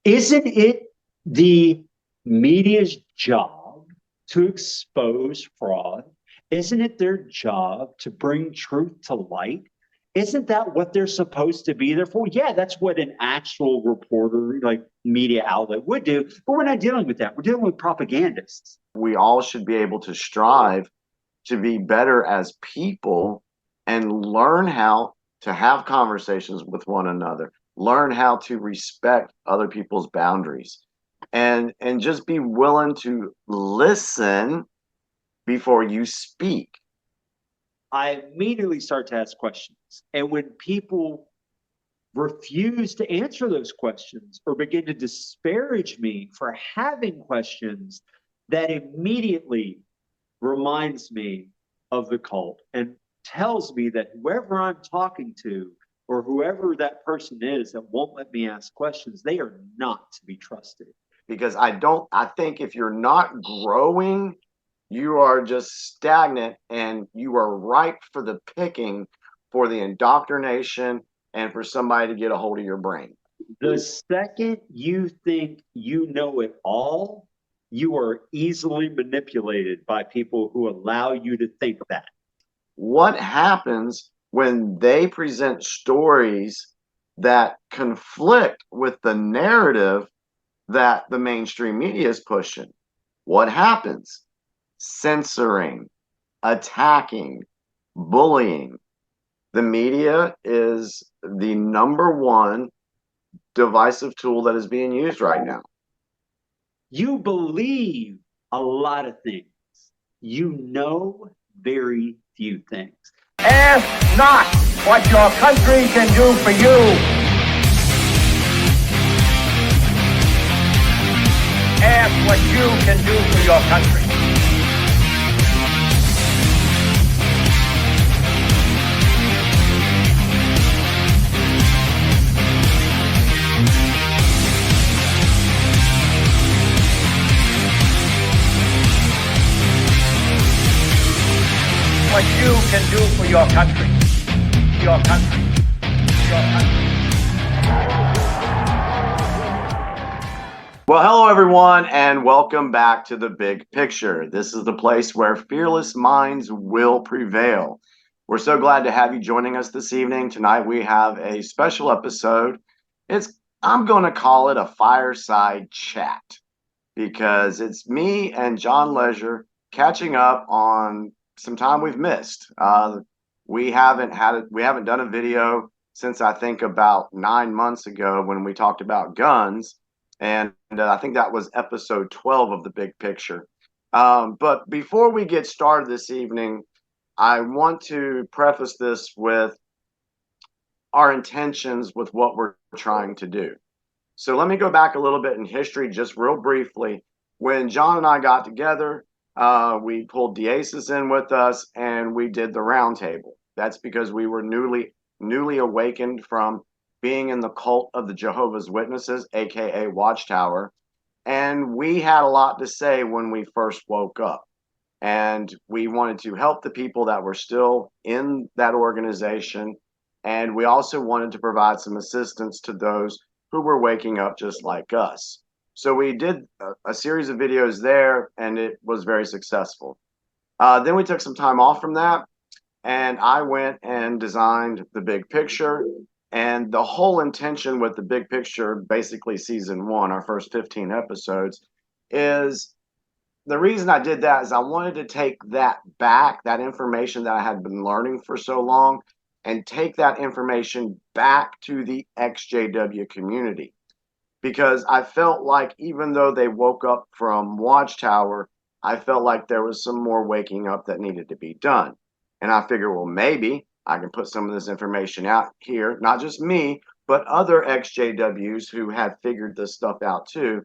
Isn't it the media's job to expose fraud? Isn't it their job to bring truth to light? Isn't that what they're supposed to be there for? Yeah, that's what an actual reporter, like media outlet, would do. But we're not dealing with that. We're dealing with propagandists. We all should be able to strive to be better as people and learn how to have conversations with one another, learn how to respect other people's boundaries, and just be willing to listen before you speak. I immediately start to ask questions. And when people refuse to answer those questions or begin to disparage me for having questions, that immediately reminds me of the cult and tells me that whoever I'm talking to or whoever that person is that won't let me ask questions, they are not to be trusted. Because I think if you're not growing, you are just stagnant and you are ripe for the picking for the indoctrination and for somebody to get a hold of your brain. The second you think you know it all, you are easily manipulated by people who allow you to think that. What happens when they present stories that conflict with the narrative that the mainstream media is pushing? What happens? Censoring, attacking, bullying. The media is the number one divisive tool that is being used right now. You believe a lot of things. You know very few things. Ask not what your country can do for you. Ask what you can do for your country. What you can do for your country. Your country. Your country. Well, hello, everyone, and welcome back to The Big Picture. This is the place where fearless minds will prevail. We're so glad to have you joining us this evening. Tonight, we have a special episode. I'm going to call it a fireside chat because it's me and John Leisure catching up on some time we've missed. We haven't done a video since I think about 9 months ago when we talked about guns. And I think that was episode 12 of The Big Picture. But before we get started this evening, I want to preface this with our intentions with what we're trying to do. So let me go back a little bit in history, just real briefly. When John and I got together, we pulled DeAces in with us and we did the roundtable. That's because we were newly awakened from being in the cult of the Jehovah's Witnesses, aka Watchtower, and we had a lot to say when we first woke up. And we wanted to help the people that were still in that organization, and we also wanted to provide some assistance to those who were waking up just like us. So we did a series of videos there, and it was very successful. Then we took some time off from that, and I went and designed The Big Picture. And the whole intention with The Big Picture, basically season 1, our first 15 episodes, is the reason I did that is I wanted to take that back, that information that I had been learning for so long, and take that information back to the XJW community. Because I felt like even though they woke up from Watchtower, I felt like there was some more waking up that needed to be done. And I figured, well, maybe I can put some of this information out here, not just me, but other XJWs who have figured this stuff out too.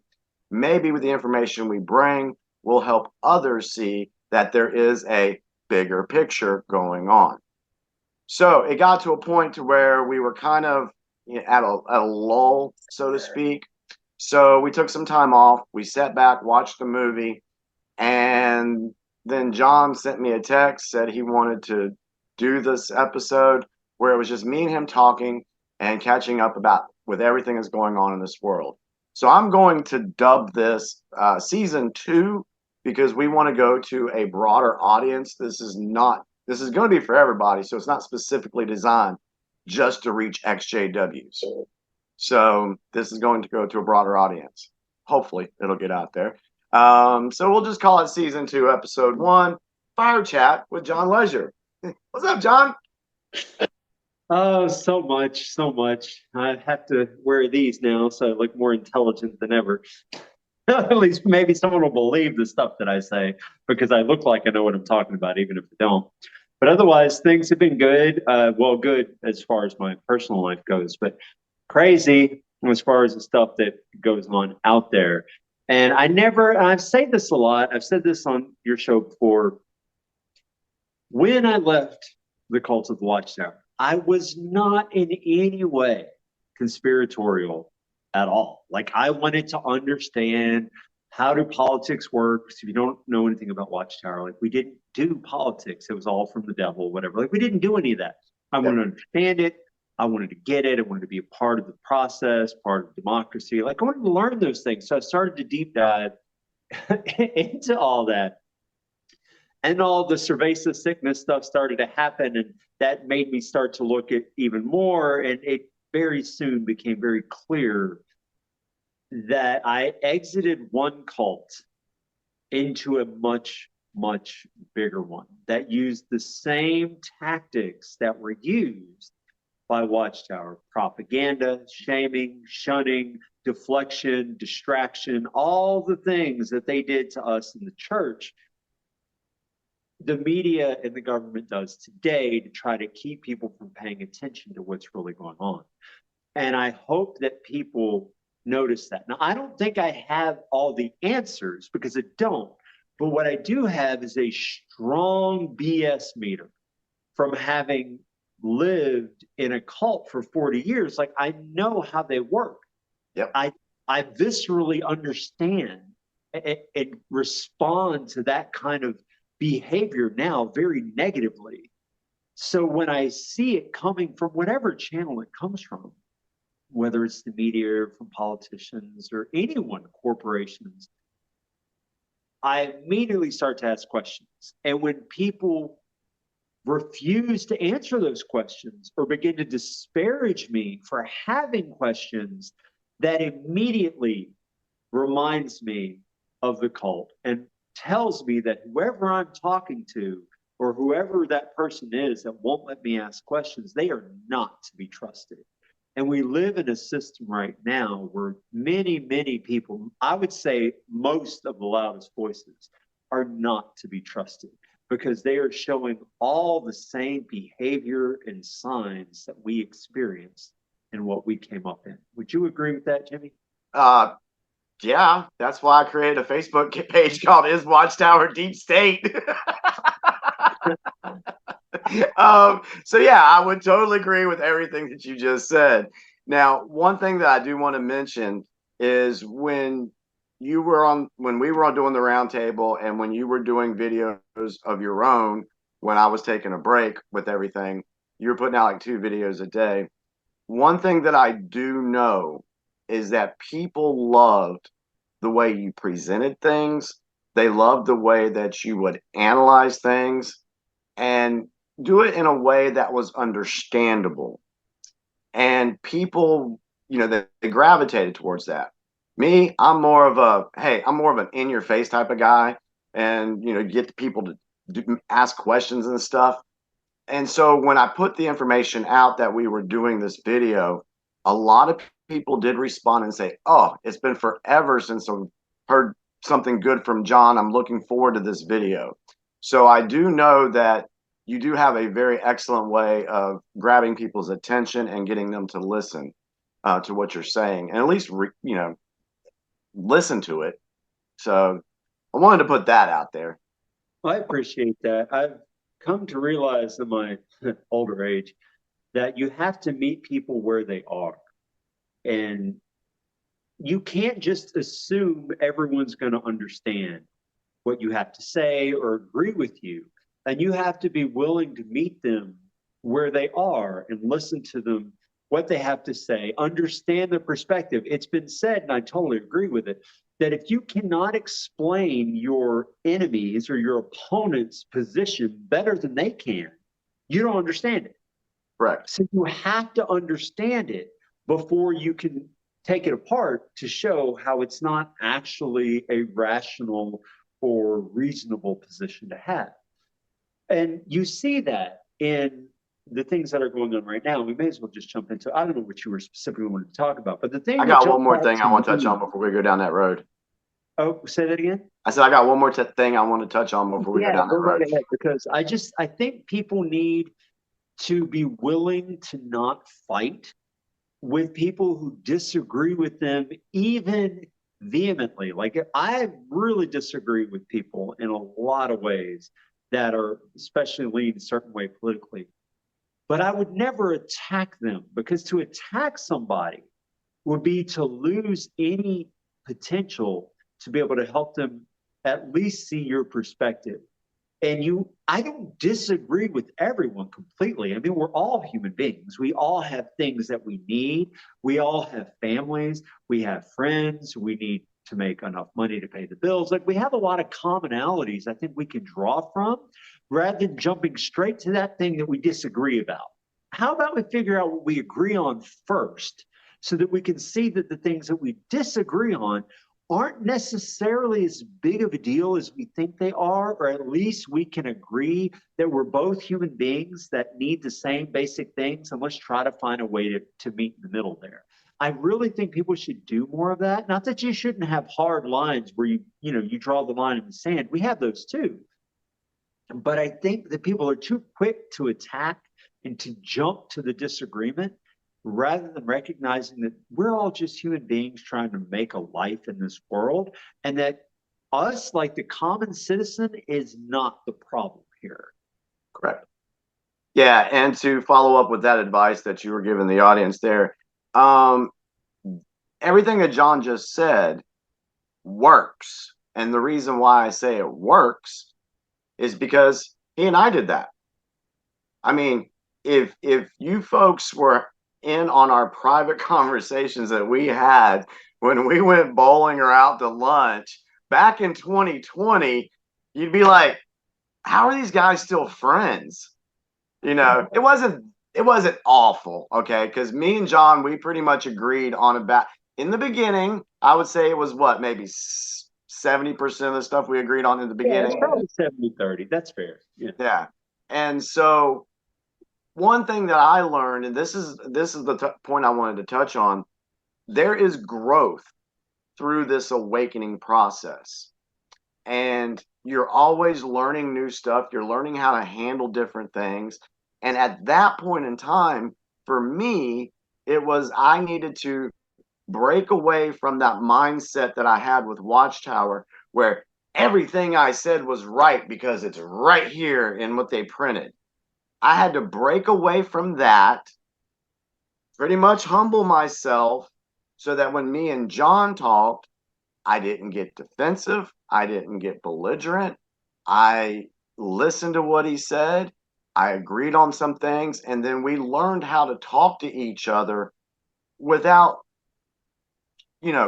Maybe with the information we bring, will help others see that there is a bigger picture going on. So it got to a point to where we were kind of at a lull, so to speak. So we took some time off. We sat back, watched the movie, and then John sent me a text, said he wanted to do this episode where it was just me and him talking and catching up with everything that's going on in this world. So I'm going to dub this season 2 because we want to go to a broader audience. This is going to be for everybody. So it's not specifically designed just to reach XJWs. So this is going to go to a broader audience. Hopefully it'll get out there. So we'll just call it season 2, episode 1, Fire Chat with John Leisure. What's up, John? Oh, so much, so much. I have to wear these now, so I look more intelligent than ever. At least maybe someone will believe the stuff that I say because I look like I know what I'm talking about, even if I don't. But otherwise, things have been good. Well, good as far as my personal life goes, but crazy as far as the stuff that goes on out there. And I've said this a lot. I've said this on your show before. When I left the Cult of the Watchtower, I was not in any way conspiratorial at all. Like, I wanted to understand, how do politics work? So if you don't know anything about Watchtower, like, we didn't do politics. It was all from the devil, whatever. Like, we didn't do any of that. I wanted to understand it. I wanted to get it. I wanted to be a part of the process, part of democracy. Like, I wanted to learn those things. So I started to deep dive into all that. And all the cerveza sickness stuff started to happen, and that made me start to look at even more. And it very soon became very clear that I exited one cult into a much, much bigger one that used the same tactics that were used by Watchtower: propaganda, shaming, shunning, deflection, distraction, all the things that they did to us in the church. The media and the government does today to try to keep people from paying attention to what's really going on. And I hope that people notice that. Now, I don't think I have all the answers because I don't. But what I do have is a strong BS meter from having lived in a cult for 40 years. Like, I know how they work. Yep. I viscerally understand and respond to that kind of behavior now very negatively. So when I see it coming from whatever channel it comes from, whether it's the media or from politicians or anyone, corporations, I immediately start to ask questions. And when people refuse to answer those questions or begin to disparage me for having questions, that immediately reminds me of the cult and tells me that whoever I'm talking to or whoever that person is that won't let me ask questions, they are not to be trusted. And we live in a system right now where many, many people, I would say most of the loudest voices, are not to be trusted because they are showing all the same behavior and signs that we experienced in what we came up in. Would you agree with that, Jimmy? Yeah, that's why I created a Facebook page called Is Watchtower Deep State? So yeah, I would totally agree with everything that you just said. Now, one thing that I do want to mention is when we were on doing the roundtable and when you were doing videos of your own, when I was taking a break with everything, you were putting out like 2 videos a day. One thing that I do know is that people loved the way you presented things. They loved the way that you would analyze things and do it in a way that was understandable. And people, they gravitated towards that. Me, I'm more of an in-your-face type of guy, and get the people to ask questions and stuff. And so when I put the information out that we were doing this video, a lot of people did respond and say, "Oh, it's been forever since I've heard something good from John. I'm looking forward to this video." So I do know that you do have a very excellent way of grabbing people's attention and getting them to listen to what you're saying, and at least listen to it. So I wanted to put that out there. I appreciate that. I've come to realize in my older age that you have to meet people where they are. And you can't just assume everyone's going to understand what you have to say or agree with you. And you have to be willing to meet them where they are and listen to them what they have to say, understand their perspective. It's been said, and I totally agree with it, that if you cannot explain your enemies or your opponent's position better than they can, you don't understand it. Correct. So you have to understand it before you can take it apart to show how it's not actually a rational or reasonable position to have. And you see that in the things that are going on right now. We may as well just jump into, I don't know what you were specifically wanting to talk about, but the thing I got one more thing I want to touch on before we go down that road. Oh, say that again? I said I got one more thing I want to touch on before we go down that road. Right ahead, because I think people need to be willing to not fight with people who disagree with them, even vehemently. Like, I really disagree with people in a lot of ways that are especially lean a certain way politically. But I would never attack them, because to attack somebody would be to lose any potential to be able to help them at least see your perspective. And I don't disagree with everyone completely. I mean, we're all human beings. We all have things that we need. We all have families. We have friends. We need to make enough money to pay the bills. Like, we have a lot of commonalities I think we can draw from, rather than jumping straight to that thing that we disagree about. How about we figure out what we agree on first, so that we can see that the things that we disagree on aren't necessarily as big of a deal as we think they are, or at least we can agree that we're both human beings that need the same basic things, and let's try to find a way to meet in the middle there. I really think people should do more of that. Not that you shouldn't have hard lines where you draw the line in the sand. We have those too. But I think that people are too quick to attack and to jump to the disagreement, rather than recognizing that we're all just human beings trying to make a life in this world, and that us, like the common citizen, is not the problem here. Correct. Yeah, and to follow up with that advice that you were giving the audience there, everything that Jon just said works. And the reason why I say it works is because he and I did that. I mean, if you folks were in on our private conversations that we had when we went bowling or out to lunch back in 2020, you'd be like, how are these guys still friends? You know, it wasn't awful, okay? Because me and Jon, we pretty much agreed on about, in the beginning, I would say it was what, maybe 70% of the stuff we agreed on in the beginning. Yeah, it's probably 70-30. That's fair. Yeah. And so one thing that I learned, and this is the point I wanted to touch on, there is growth through this awakening process. And you're always learning new stuff. You're learning how to handle different things. And at that point in time, for me, it was I needed to break away from that mindset that I had with Watchtower, where everything I said was right because it's right here in what they printed. I had to break away from that, pretty much humble myself, so that when me and Jon talked, I didn't get defensive. I didn't get belligerent. I listened to what he said. I agreed on some things, and then we learned how to talk to each other without,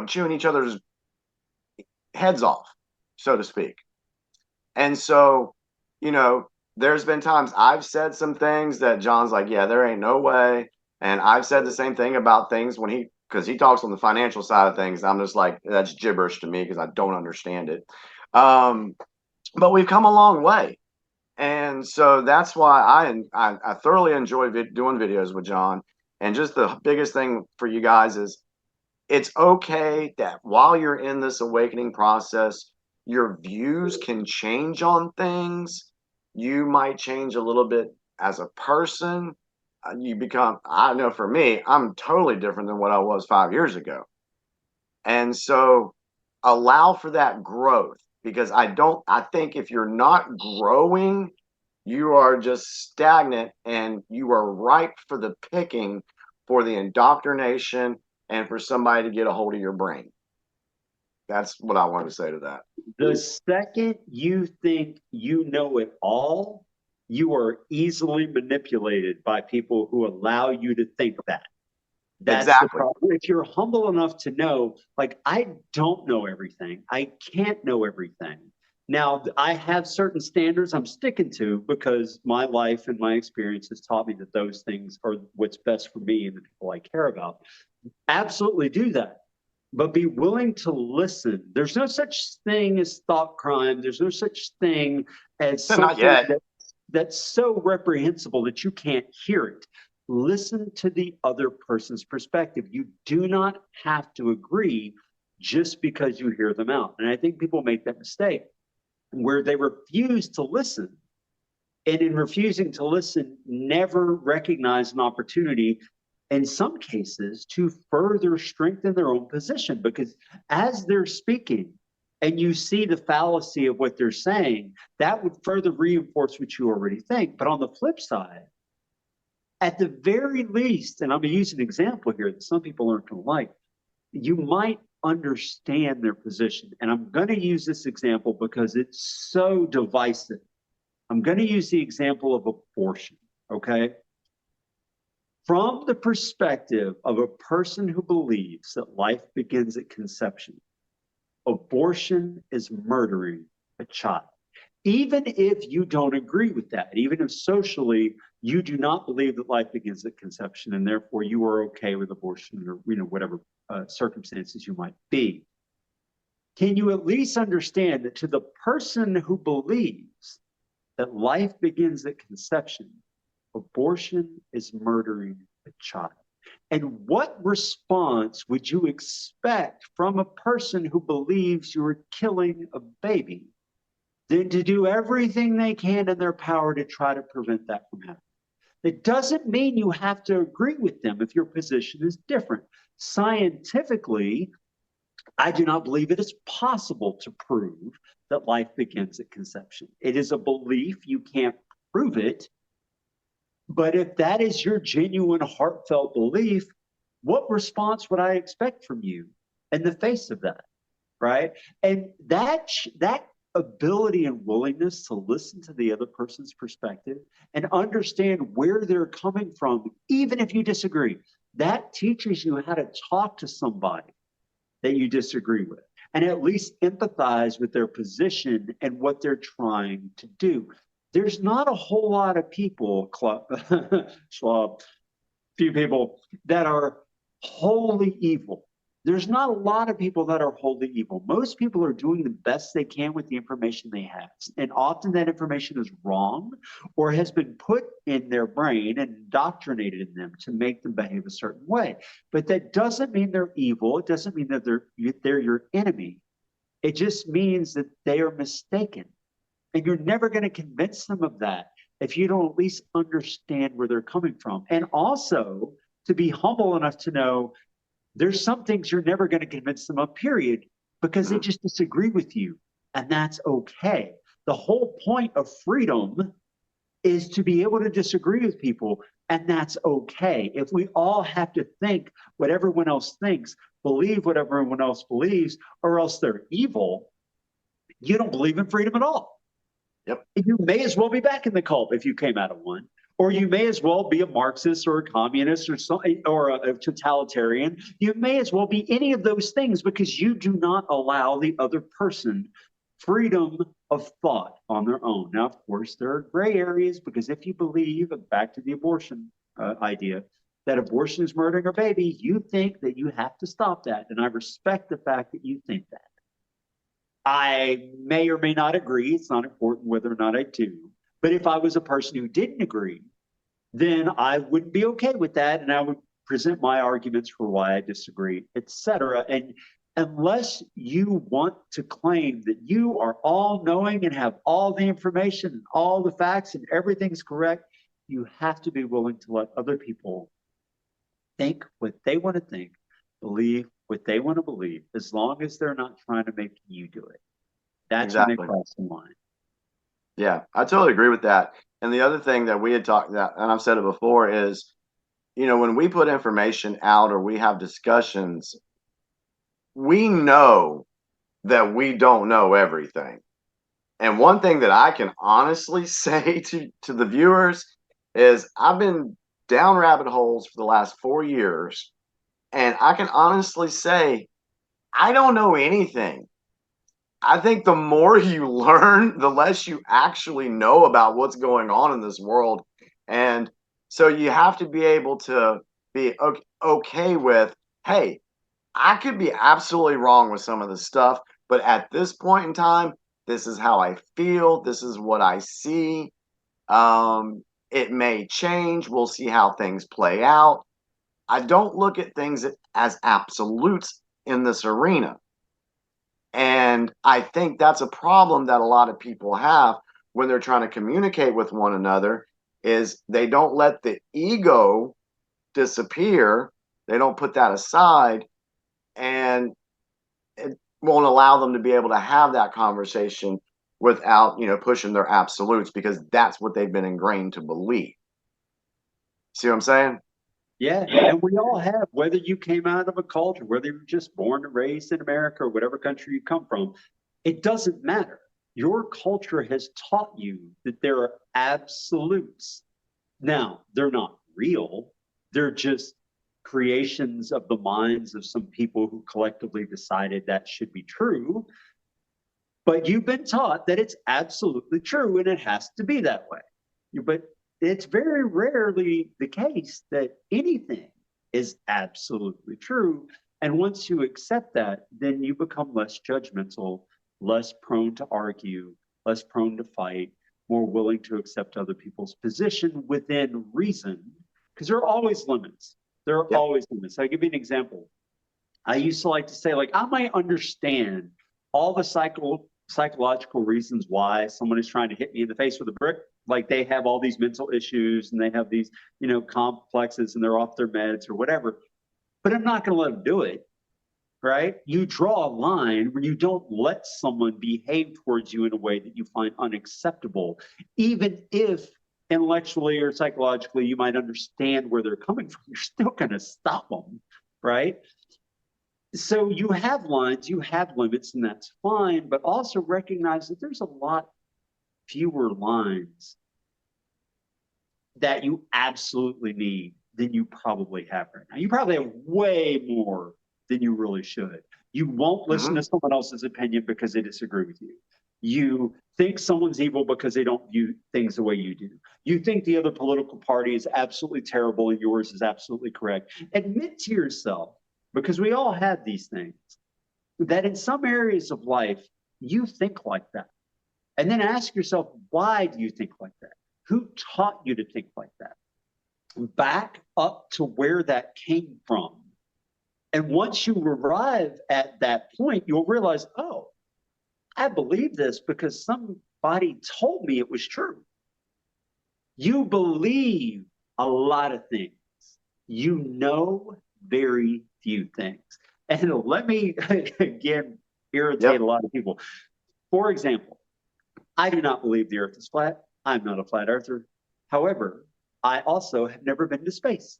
chewing each other's heads off, so to speak. And so, there's been times I've said some things that Jon's like, yeah, there ain't no way. And I've said the same thing about things because he talks on the financial side of things. I'm just like, that's gibberish to me because I don't understand it. But we've come a long way. And so that's why I thoroughly enjoy doing videos with Jon. And just the biggest thing for you guys is it's okay that while you're in this awakening process, your views can change on things. You might change a little bit as a person. I know for me, I'm totally different than what I was 5 years ago. And so allow for that growth, because I think if you're not growing, you are just stagnant, and you are ripe for the picking for the indoctrination and for somebody to get a hold of your brain. That's what I want to say to that. The second you think you know it all, you are easily manipulated by people who allow you to think that. That's the Exactly. problem. If you're humble enough to know, like, I don't know everything, I can't know everything. Now, I have certain standards I'm sticking to because my life and my experience has taught me that those things are what's best for me and the people I care about. Absolutely do that, but be willing to listen. There's no such thing as thought crime. There's no such thing as Not something yet. that's so reprehensible that you can't hear it. Listen to the other person's perspective. You do not have to agree just because you hear them out. And I think people make that mistake where they refuse to listen. And in refusing to listen, never recognize an opportunity in some cases to further strengthen their own position. Because as they're speaking and you see the fallacy of what they're saying, that would further reinforce what you already think. But on the flip side, at the very least, and I'm going to use an example here that some people aren't going to like, you might understand their position. And I'm going to use this example because it's so divisive. I'm going to use the example of abortion, okay? From the perspective of a person who believes that life begins at conception, abortion is murdering a child. Even if you don't agree with that, even if socially you do not believe that life begins at conception and therefore you are okay with abortion or whatever circumstances you might be, can you at least understand that to the person who believes that life begins at conception, abortion is murdering a child? And what response would you expect from a person who believes you are killing a baby than to do everything they can in their power to try to prevent that from happening? It doesn't mean you have to agree with them if your position is different. Scientifically, I do not believe it is possible to prove that life begins at conception. It is a belief. You can't prove it. But if that is your genuine, heartfelt belief, what response would I expect from you in the face of that? Right? And that ability and willingness to listen to the other person's perspective and understand where they're coming from, even if you disagree, that teaches you how to talk to somebody that you disagree with and at least empathize with their position and what they're trying to do. There's not a whole lot of people, Schwab, few people that are wholly evil. There's not a lot of people that are wholly evil. Most people are doing the best they can with the information they have. And often that information is wrong or has been put in their brain and indoctrinated in them to make them behave a certain way. But that doesn't mean they're evil. It doesn't mean that they're your enemy. It just means that they are mistaken. And you're never going to convince them of that if you don't at least understand where they're coming from. And also to be humble enough to know there's some things you're never going to convince them of, period, because they just disagree with you. And that's okay. The whole point of freedom is to be able to disagree with people. And that's okay. If we all have to think what everyone else thinks, believe what everyone else believes, or else they're evil, you don't believe in freedom at all. Yep. You may as well be back in the cult if you came out of one. Or you may as well be a Marxist or a communist or a totalitarian. You may as well be any of those things because you do not allow the other person freedom of thought on their own. Now, of course, there are gray areas because if you believe, back to the abortion idea, that abortion is murdering a baby, you think that you have to stop that. And I respect the fact that you think that. I may or may not agree. It's not important whether or not I do. But if I was a person who didn't agree, then I wouldn't be okay with that. And I would present my arguments for why I disagree, et cetera. And unless you want to claim that you are all knowing and have all the information and all the facts and everything's correct, you have to be willing to let other people think what they want to think, believe what they want to believe, as long as they're not trying to make you do it. That's when they cross the line. Yeah, I totally agree with that. And the other thing that we had talked about, and I've said it before, is, when we put information out or we have discussions, we know that we don't know everything. And one thing that I can honestly say to the viewers is I've been down rabbit holes for the last 4 years And I can honestly say, I don't know anything. I think the more you learn, the less you actually know about what's going on in this world. And so you have to be able to be okay with, hey, I could be absolutely wrong with some of this stuff, but at this point in time, this is how I feel. This is what I see. It may change. We'll see how things play out. I don't look at things as absolutes in this arena. And I think that's a problem that a lot of people have when they're trying to communicate with one another is they don't let the ego disappear. They don't put that aside, and it won't allow them to be able to have that conversation without, pushing their absolutes, because that's what they've been ingrained to believe. See what I'm saying? Yeah, and we all have, whether you came out of a culture, whether you were just born and raised in America or whatever country you come from, it doesn't matter. Your culture has taught you that there are absolutes. Now, they're not real, they're just creations of the minds of some people who collectively decided that should be true. But you've been taught that it's absolutely true and it has to be that way. But it's very rarely the case that anything is absolutely true. And once you accept that, then you become less judgmental, less prone to argue, less prone to fight, more willing to accept other people's position within reason, because there are always limits. There are always limits. I'll give you an example. I used to like to say, like, I might understand all the psychological reasons why someone is trying to hit me in the face with a brick. Like they have all these mental issues and they have these, complexes and they're off their meds or whatever. But I'm not going to let them do it. Right? You draw a line where you don't let someone behave towards you in a way that you find unacceptable, even if intellectually or psychologically you might understand where they're coming from. You're still going to stop them, right? So you have lines, you have limits, and that's fine, but also recognize that there's a lot fewer lines that you absolutely need than you probably have right now. You probably have way more than you really should. You won't listen to someone else's opinion because they disagree with you. You think someone's evil because they don't view things the way you do. You think the other political party is absolutely terrible and yours is absolutely correct. Admit to yourself, because we all have these things, that in some areas of life, you think like that. And then ask yourself, why do you think like that? Who taught you to think like that? Back up to where that came from. And once you arrive at that point, you'll realize, oh, I believe this because somebody told me it was true. You believe a lot of things. You know very few things. And let me, again, irritate a lot of people. For example, I do not believe the earth is flat. I'm not a flat earther. However, I also have never been to space.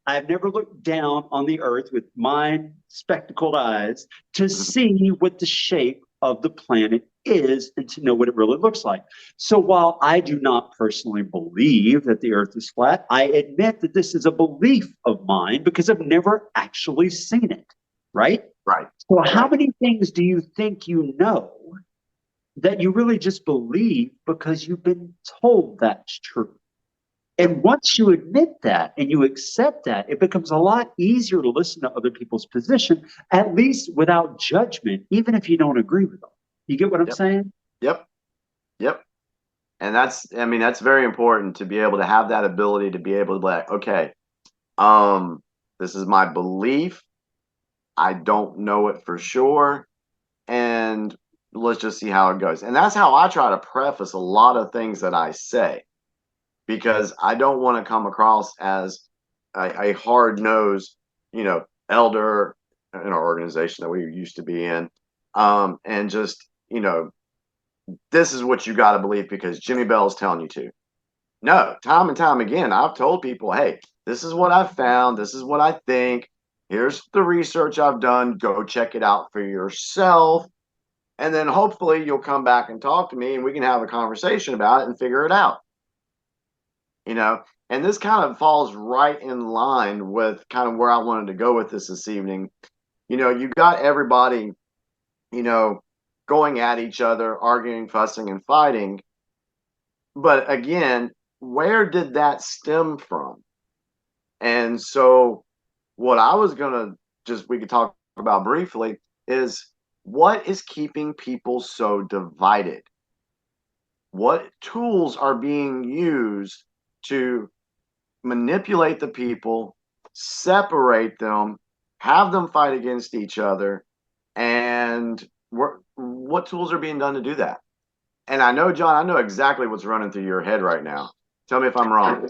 I've never looked down on the earth with my spectacled eyes to see what the shape of the planet is and to know what it really looks like. So while I do not personally believe that the earth is flat, I admit that this is a belief of mine because I've never actually seen it, right? Right. So how many things do you think you know that you really just believe because you've been told that's true? And once you admit that and you accept that, it becomes a lot easier to listen to other people's position, at least without judgment, even if you don't agree with them. You get what I'm saying? Yep. And that's very important to be able to have that ability to be able to be like, okay, this is my belief. I don't know it for sure. And let's just see how it goes. And that's how I try to preface a lot of things that I say, because I don't want to come across as a hard-nosed, elder in our organization that we used to be in, and just, this is what you got to believe because Jimmy Bell's telling you to. No, time and time again, I've told people, hey, this is what I've found. This is what I think. Here's the research I've done. Go check it out for yourself. And then hopefully you'll come back and talk to me and we can have a conversation about it and figure it out. And this kind of falls right in line with kind of where I wanted to go with this evening. You got everybody, going at each other, arguing, fussing, and fighting. But again, where did that stem from? And so, what I was going to we could talk about briefly is what is keeping people so divided? What tools are being used to manipulate the people, separate them, have them fight against each other, and what tools are being done to do that? And I know, Jon, I know exactly what's running through your head right now. Tell me if I'm wrong.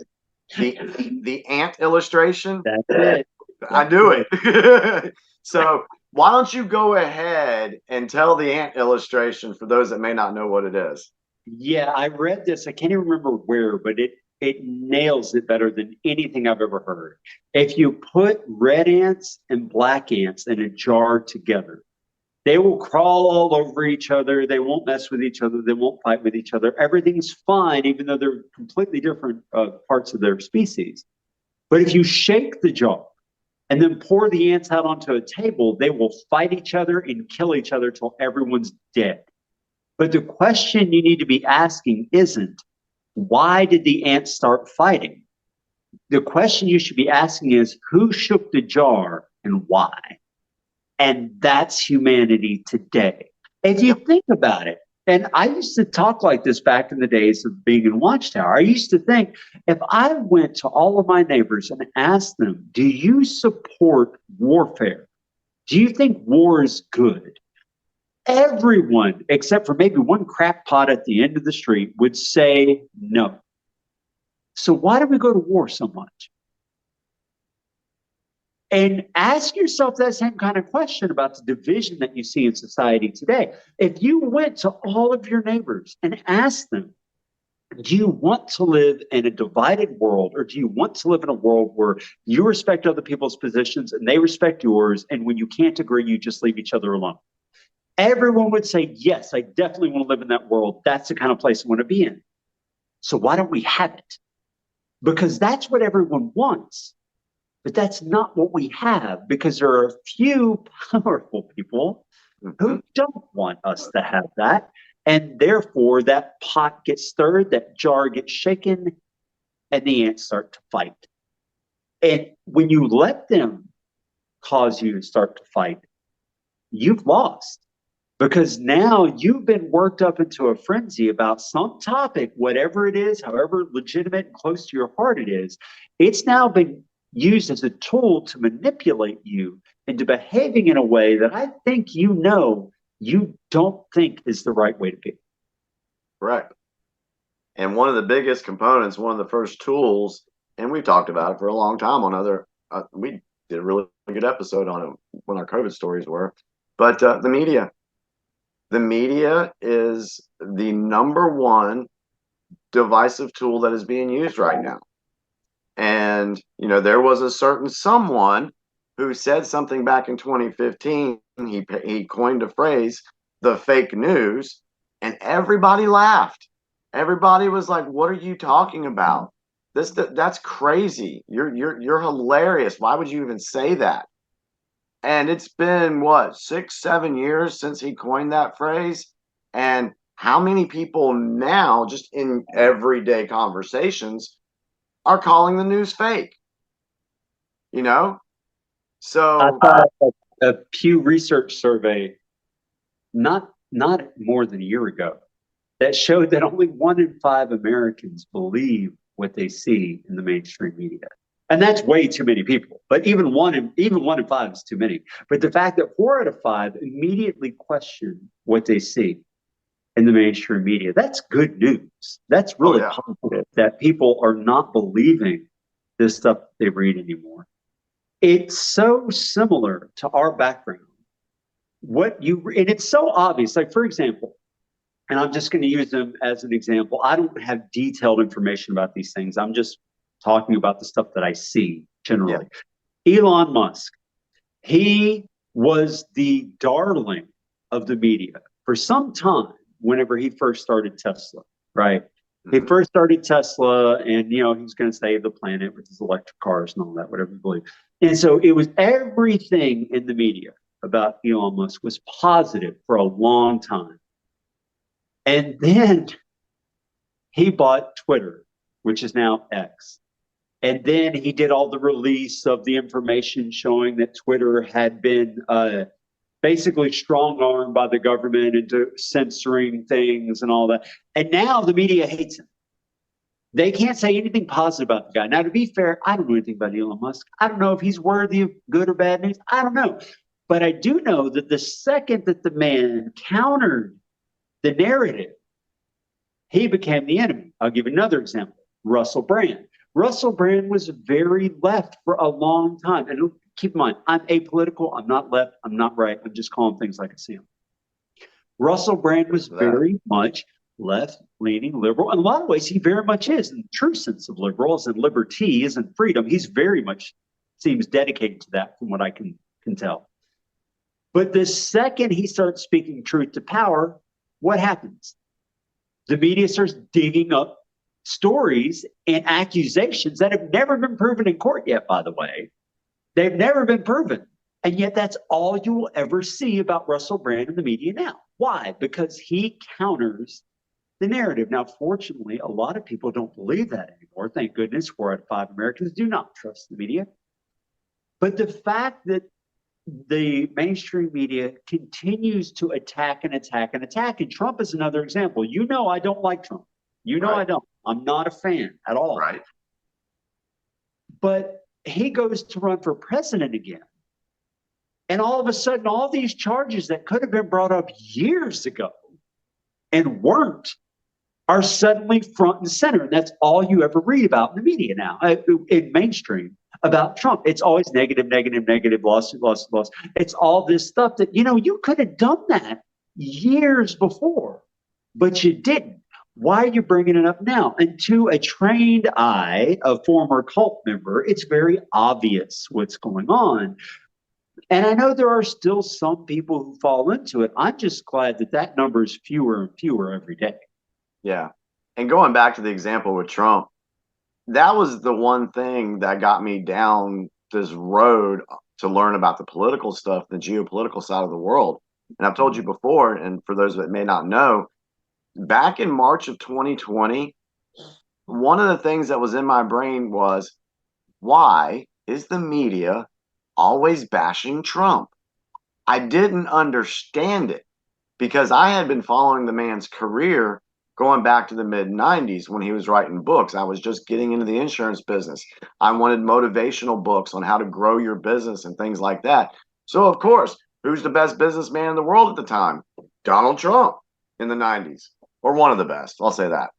The ant illustration. That's it. I knew it. So why don't you go ahead and tell the ant illustration for those that may not know what it is? Yeah, I read this. I can't even remember where, but it nails it better than anything I've ever heard. If you put red ants and black ants in a jar together, they will crawl all over each other. They won't mess with each other. They won't fight with each other. Everything's fine, even though they're completely different parts of their species. But if you shake the jar and then pour the ants out onto a table, they will fight each other and kill each other till everyone's dead. But the question you need to be asking isn't, why did the ants start fighting? The question you should be asking is, who shook the jar and why? And that's humanity today. If you think about it, and I used to talk like this back in the days of being in Watchtower. I used to think, if I went to all of my neighbors and asked them, do you support warfare? Do you think war is good? Everyone, except for maybe one crackpot at the end of the street, would say no. So why do we go to war so much? And ask yourself that same kind of question about the division that you see in society today. If you went to all of your neighbors and asked them, do you want to live in a divided world, or do you want to live in a world where you respect other people's positions and they respect yours, and when you can't agree, you just leave each other alone? Everyone would say, yes, I definitely want to live in that world. That's the kind of place I want to be in. So why don't we have it? Because that's what everyone wants. But that's not what we have, because there are a few powerful people who don't want us to have that. And therefore, that pot gets stirred, that jar gets shaken, and the ants start to fight. And when you let them cause you to start to fight, you've lost. Because now you've been worked up into a frenzy about some topic, whatever it is, however legitimate and close to your heart it is. It's now been used as a tool to manipulate you into behaving in a way that I think you don't think is the right way to be. Right. And one of the biggest components, one of the first tools, and we've talked about it for a long time on we did a really good episode on it when our COVID stories were, but the media. The media is the number one divisive tool that is being used right now. And, there was a certain someone who said something back in 2015. He coined a phrase, the fake news, and everybody laughed. Everybody was like, what are you talking about? That's crazy. You're hilarious. Why would you even say that? And it's been, 6, 7 years since he coined that phrase. And how many people now, just in everyday conversations, are calling the news fake? So I thought a Pew Research survey, not more than a year ago, that showed that only 1 in 5 Americans believe what they see in the mainstream media. And that's way too many people. But even one in 5 is too many. But the fact that 4 out of 5 immediately question what they see in the mainstream media, that's good news. That's really positive that people are not believing this stuff they read anymore. It's so similar to our background. And it's so obvious. Like, for example, and I'm just going to use them as an example. I don't have detailed information about these things. I'm just talking about the stuff that I see generally. Yeah. Elon Musk, he was the darling of the media for some time whenever he first started Tesla, right? He first started Tesla, and he was going to save the planet with his electric cars and all that, whatever you believe. And so it was everything in the media about Elon Musk was positive for a long time. And then he bought Twitter, which is now X. And then he did all the release of the information showing that Twitter had been basically strong-armed by the government into censoring things and all that. And now the media hates him. They can't say anything positive about the guy. Now, to be fair, I don't know anything about Elon Musk. I don't know if he's worthy of good or bad news. I don't know. But I do know that the second that the man countered the narrative, he became the enemy. I'll give another example. Russell Brand. Russell Brand was very left for a long time. And keep in mind, I'm apolitical. I'm not left. I'm not right. I'm just calling things like I see them. Russell Brand was very much left-leaning liberal. In a lot of ways, he very much is, in the true sense of liberals and liberties and freedom. He's very much seems dedicated to that from what I can tell. But the second he starts speaking truth to power, what happens? The media starts digging up stories and accusations that have never been proven in court yet, by the way. They've never been proven. And yet that's all you will ever see about Russell Brand in the media now. Why? Because he counters the narrative. Now, fortunately, a lot of people don't believe that anymore. Thank goodness 4 out of 5 Americans do not trust the media. But the fact that the mainstream media continues to attack and attack and attack, and Trump is another example. I don't like Trump. I don't. I'm not a fan at all. Right. But he goes to run for president again. And all of a sudden, all these charges that could have been brought up years ago and weren't are suddenly front and center. And that's all you ever read about in the media now, in mainstream, about Trump. It's always negative, lawsuit. It's all this stuff that, you could have done that years before, but you didn't. Why are you bringing it up now? And to a trained eye, a former cult member, it's very obvious what's going on. And I know there are still some people who fall into it. I'm just glad that number is fewer and fewer every day. Yeah. And going back to the example with Trump, that was the one thing that got me down this road to learn about the political stuff, the geopolitical side of the world. And I've told you before, and for those that may not know, back in March of 2020, one of the things that was in my brain was, why is the media always bashing Trump? I didn't understand it because I had been following the man's career going back to the mid-90s when he was writing books. I was just getting into the insurance business. I wanted motivational books on how to grow your business and things like that. So, of course, who's the best businessman in the world at the time? Donald Trump in the 90s, or one of the best. I'll say that.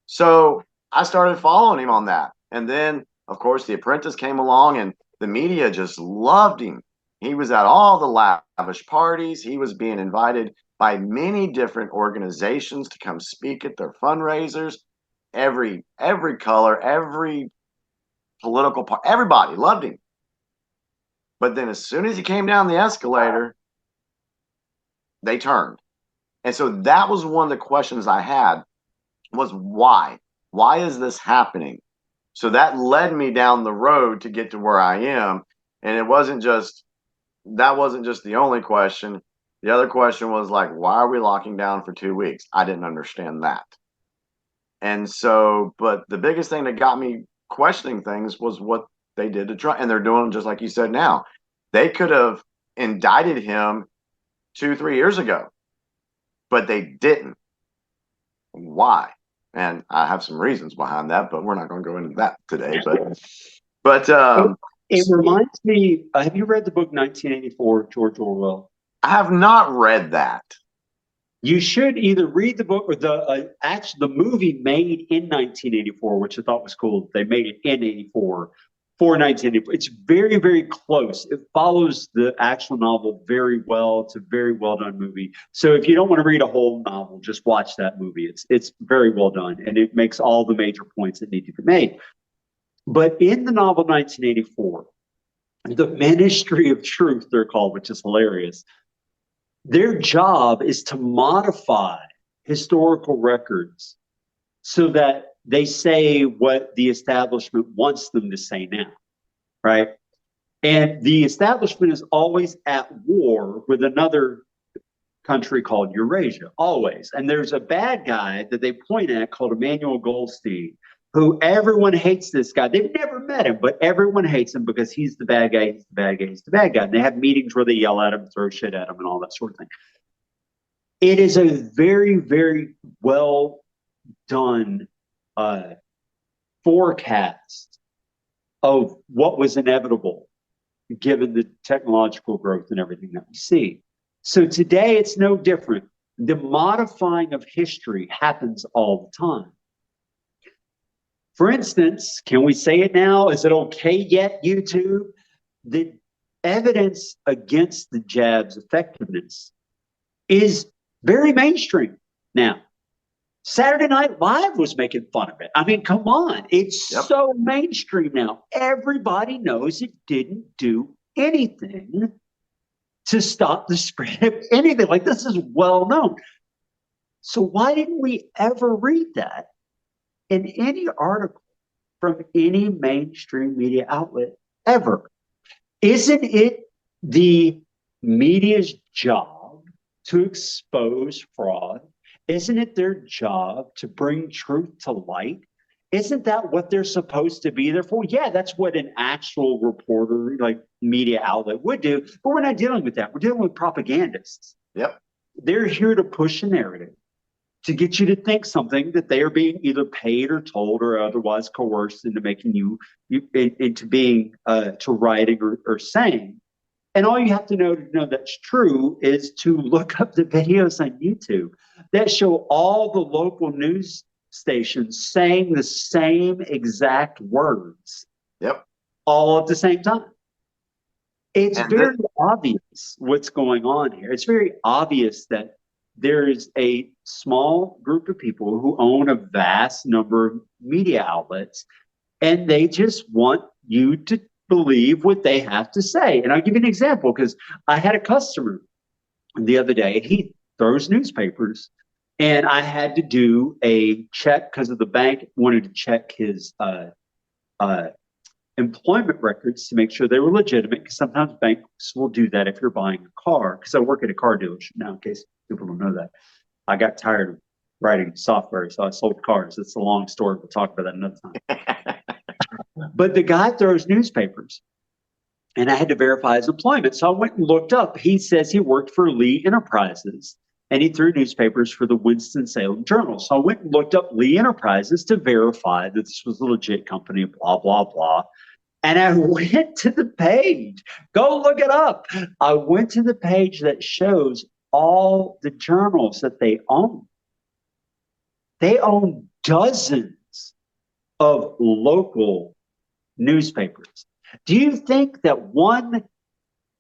So I started following him on that. And then, of course, The Apprentice came along and the media just loved him. He was at all the lavish parties. He was being invited by many different organizations to come speak at their fundraisers. Every color, every political part, everybody loved him. But then as soon as he came down the escalator, they turned. And so that was one of the questions I had was why? Why is this happening? So that led me down the road to get to where I am. And that wasn't just the only question. The other question was like, why are we locking down for 2 weeks? I didn't understand that. And so, but the biggest thing that got me questioning things was what they did to Trump. And they're doing just like you said now. They could have indicted him 2-3 years ago, but they didn't. Why? And I have some reasons behind that, but we're not going to go into that today. But it reminds me, have you read the book 1984, George Orwell? I have not read that. You should either read the book or the movie made in 1984, which I thought was cool. They made it in 84 for 1984. It's very, very close. It follows the actual novel very well. It's a very well done movie. So if you don't want to read a whole novel, just watch that movie. It's very well done, and it makes all the major points that need to be made. But in the novel 1984, the Ministry of Truth, they're called, which is hilarious. Their job is to modify historical records so that they say what the establishment wants them to say now, right? And the establishment is always at war with another country called Eurasia, always. And there's a bad guy that they point at called Emmanuel Goldstein, who everyone hates this guy. They've never met him, but everyone hates him because he's the bad guy, he's the bad guy, he's the bad guy. And they have meetings where they yell at him, throw shit at him, and all that sort of thing. It is a very, very well done forecast of what was inevitable given the technological growth and everything that we see. So today it's no different. The modifying of history happens all the time. For instance, can we say it now? Is it okay yet, YouTube? The evidence against the jab's effectiveness is very mainstream now. Saturday Night Live was making fun of it. I mean, come on. It's so mainstream now. Everybody knows it didn't do anything to stop the spread of anything. Like, this is well known. So why didn't we ever read that in any article from any mainstream media outlet ever? Isn't it the media's job to expose fraud? Isn't it their job to bring truth to light? Isn't that what they're supposed to be there for? Yeah, that's what an actual reporter, like media outlet, would do. But we're not dealing with that. We're dealing with propagandists. Yep. They're here to push a narrative, to get you to think something that they are being either paid or told or otherwise coerced into making you into being to writing or saying. And all you have to know that's true is to look up the videos on YouTube that show all the local news stations saying the same exact words. Yep. All at the same time. It's very obvious what's going on here. It's very obvious that there is a small group of people who own a vast number of media outlets, and they just want you to believe what they have to say. And I'll give you an example, because I had a customer the other day. He throws newspapers, and I had to do a check because of the bank wanted to check his employment records to make sure they were legitimate, because sometimes banks will do that if you're buying a car. Because I work at a car dealership now, in case people don't know that. I got tired of writing software, so I sold cars. It's a long story. We'll talk about that another time. But the guy throws newspapers, and I had to verify his employment. So I went and looked up. He says he worked for Lee Enterprises, and he threw newspapers for the Winston-Salem Journal. So I went and looked up Lee Enterprises to verify that this was a legit company, blah, blah, blah. And I went to the page. Go look it up. I went to the page that shows all the journals that they own. They own dozens of local newspapers. Do you think that one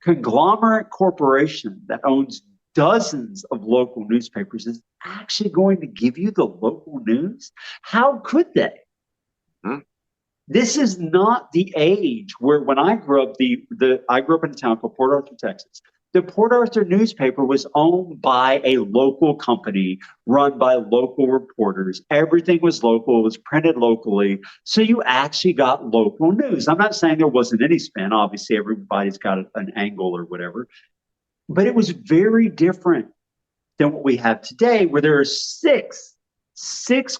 conglomerate corporation that owns dozens of local newspapers is actually going to give you the local news? How could they? This is not the age where, when I grew up, I grew up in a town called Port Arthur, Texas. The Port Arthur newspaper was owned by a local company run by local reporters. Everything was local. It was printed locally. So you actually got local news. I'm not saying there wasn't any spin. Obviously, everybody's got an angle or whatever. But it was very different than what we have today, where there are six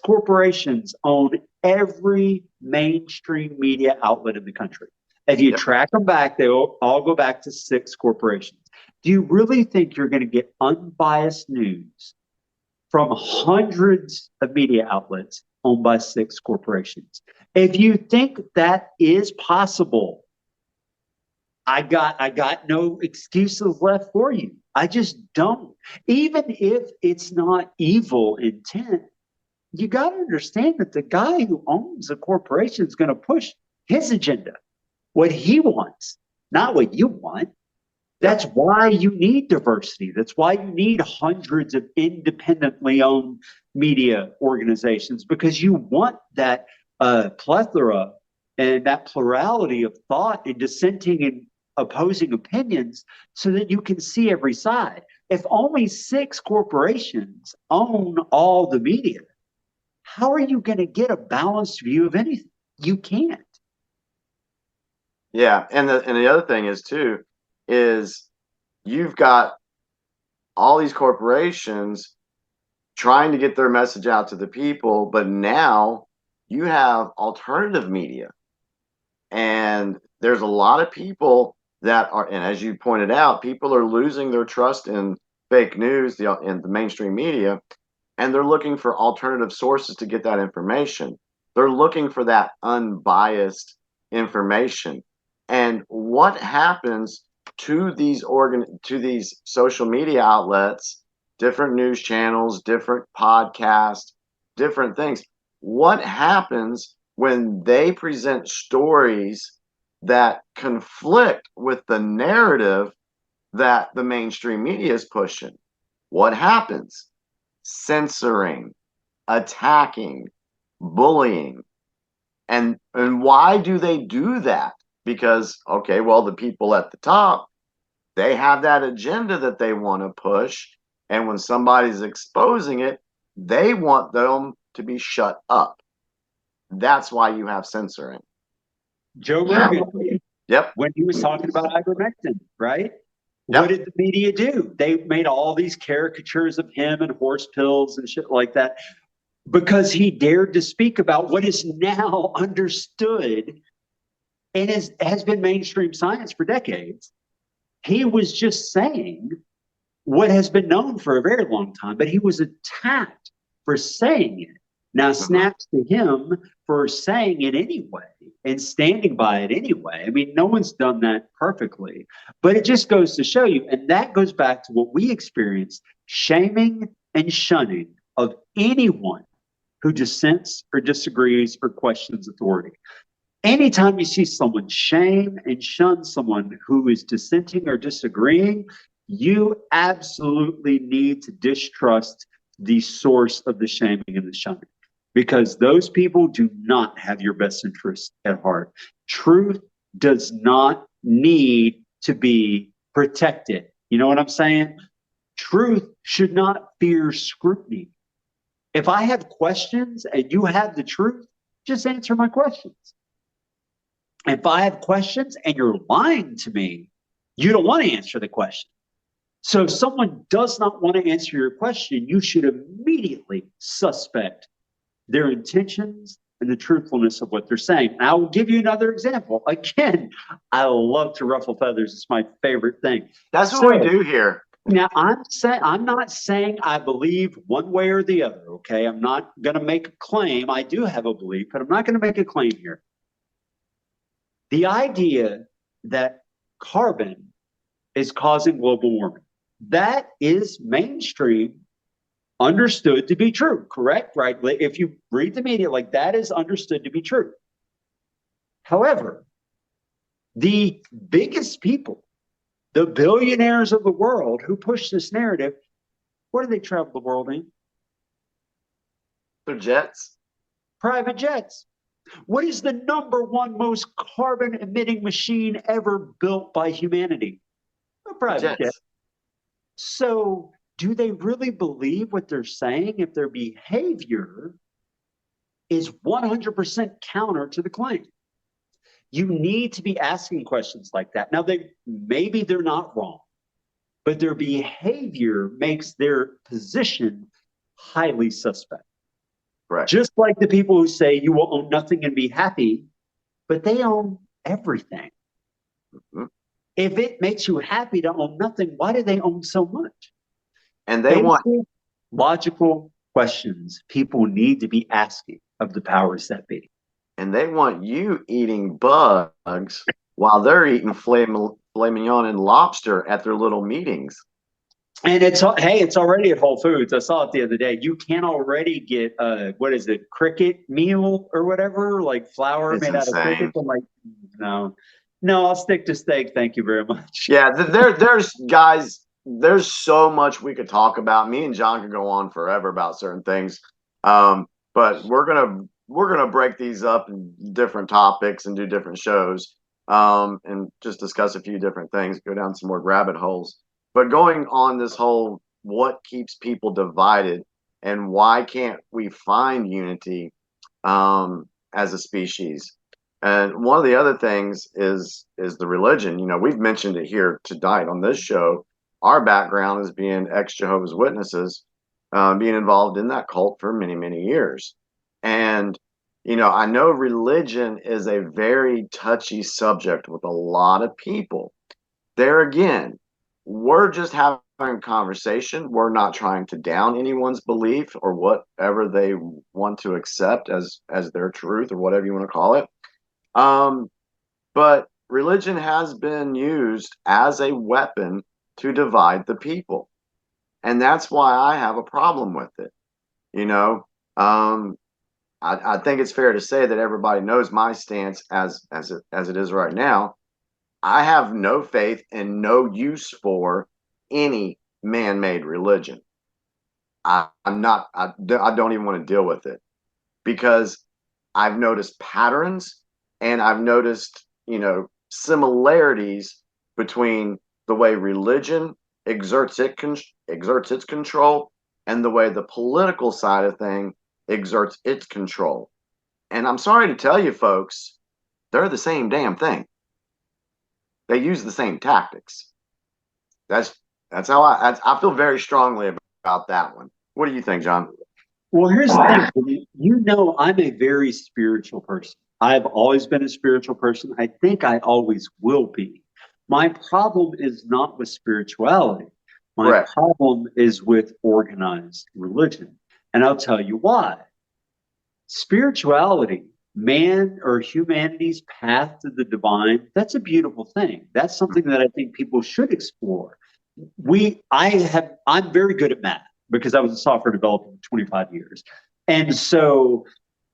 corporations own every mainstream media outlet in the country. If you track them back, they all go back to 6 corporations. Do you really think you're going to get unbiased news from hundreds of media outlets owned by 6 corporations? If you think that is possible, I got no excuses left for you. I just don't. Even if it's not evil intent, you got to understand that the guy who owns a corporation is going to push his agenda, what he wants, not what you want. That's why you need diversity. That's why you need hundreds of independently owned media organizations, because you want that plethora and that plurality of thought and dissenting and opposing opinions so that you can see every side. If only 6 corporations own all the media, how are you going to get a balanced view of anything? You can't. Yeah, and the other thing is too, is you've got all these corporations trying to get their message out to the people, but now you have alternative media. And there's a lot of people that are, and as you pointed out, people are losing their trust in fake news, in the mainstream media, and they're looking for alternative sources to get that information. They're looking for that unbiased information. And what happens to these social media outlets, different news channels, different podcasts, different things? What happens when they present stories that conflict with the narrative that the mainstream media is pushing? What happens? Censoring, attacking, bullying. And why do they do that? Because, okay, well, the people at the top, they have that agenda that they want to push. And when somebody's exposing it, they want them to be shut up. That's why you have censoring. Joe Rogan, Yep. when he was talking about ivermectin, right? Yep. What did the media do? They made all these caricatures of him and horse pills and shit like that because he dared to speak about what is now understood and has been mainstream science for decades. He was just saying what has been known for a very long time, but he was attacked for saying it. Now, snaps to him for saying it anyway and standing by it anyway. I mean, no one's done that perfectly, but it just goes to show you. And that goes back to what we experienced, shaming and shunning of anyone who dissents or disagrees or questions authority. Anytime you see someone shame and shun someone who is dissenting or disagreeing, you absolutely need to distrust the source of the shaming and the shunning, because those people do not have your best interest at heart. Truth does not need to be protected. You know what I'm saying? Truth should not fear scrutiny. If I have questions and you have the truth, just answer my questions. If I have questions and you're lying to me, you don't want to answer the question. So if someone does not want to answer your question, you should immediately suspect their intentions and the truthfulness of what they're saying. And I will give you another example. Again, I love to ruffle feathers. It's my favorite thing. That's what we do here. Now, I'm not saying I believe one way or the other, okay? I'm not going to make a claim. I do have a belief, but I'm not going to make a claim here. The idea that carbon is causing global warming, that is mainstream understood to be true, correct? Right? If you read the media, like that is understood to be true. However, the biggest people, the billionaires of the world who push this narrative, where do they travel the world in? They're jets. Private jets. What is the number one most carbon emitting machine ever built by humanity? A private jet. So do they really believe what they're saying if their behavior is 100% counter to the claim? You need to be asking questions like that. Now, maybe they're not wrong, but their behavior makes their position highly suspect. Right. Just like the people who say you will own nothing and be happy, but they own everything. Mm-hmm. If it makes you happy to own nothing, why do they own so much? And they want logical questions people need to be asking of the powers that be. And they want you eating bugs while they're eating filet mignon and lobster at their little meetings. And it's already at Whole Foods. I saw it the other day. You can already get what is it, cricket meal or whatever, like flour made out of cricket. I'm like, no, I'll stick to steak. Thank you very much. Yeah, there's guys. There's so much we could talk about. Me and John could go on forever about certain things, but we're gonna break these up in different topics and do different shows, and just discuss a few different things. Go down some more rabbit holes. But going on this whole what keeps people divided, and why can't we find unity as a species? And one of the other things is the religion. You know, we've mentioned it here tonight on this show. Our background is being ex-Jehovah's Witnesses, being involved in that cult for many, many years. And, you know, I know religion is a very touchy subject with a lot of people. There again, we're just having a conversation. We're not trying to down anyone's belief or whatever they want to accept as their truth or whatever you want to call it. But religion has been used as a weapon to divide the people. And that's why I have a problem with it. You know, I think it's fair to say that everybody knows my stance as it is right now. I have no faith and no use for any man-made religion. I don't even want to deal with it because I've noticed patterns and I've noticed, you know, similarities between the way religion exerts its control and the way the political side of thing exerts its control. And I'm sorry to tell you folks, they're the same damn thing. They use the same tactics. That's how I feel very strongly about that one. What do you think, John? Well, here's the thing. You know, I'm a very spiritual person. I've always been a spiritual person. I think I always will be. My problem is not with spirituality. My Correct. problem is with organized religion. And I'll tell you why. Spirituality, man or humanity's path to the divine, that's a beautiful thing. That's something that I think people should explore. I'm very good at math because I was a software developer for 25 years. And so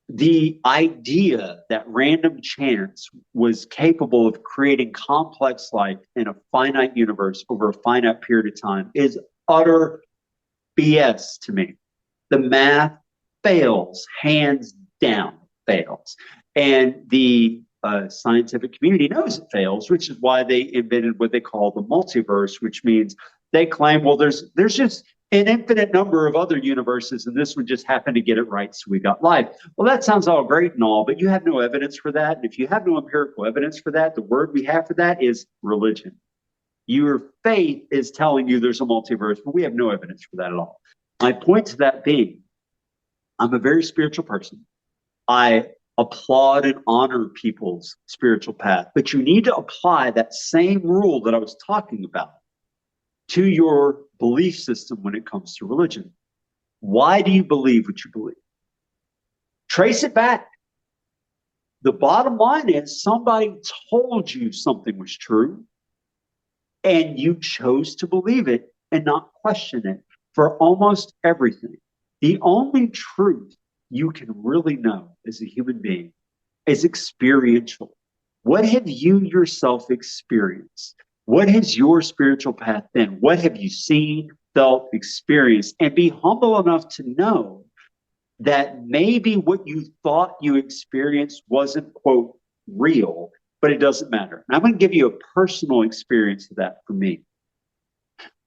the idea that random chance was capable of creating complex life in a finite universe over a finite period of time is utter BS to me. The math fails, hands down fails. And the scientific community knows it fails, which is why they invented what they call the multiverse, which means they claim, well, there's just an infinite number of other universes, and this one just happened to get it right, so we got life. Well, that sounds all great and all, but you have no evidence for that. And if you have no empirical evidence for that, the word we have for that is religion. Your faith is telling you there's a multiverse, but we have no evidence for that at all. My point to that being, I'm a very spiritual person. I applaud and honor people's spiritual path, but you need to apply that same rule that I was talking about to your belief system when it comes to religion. Why do you believe what you believe? Trace it back. The bottom line is somebody told you something was true and you chose to believe it and not question it for almost everything. The only truth you can really know as a human being is experiential. What have you yourself experienced? What has your spiritual path been? What have you seen, felt, experienced? And be humble enough to know that maybe what you thought you experienced wasn't, quote, real, but it doesn't matter. And I'm going to give you a personal experience of that for me.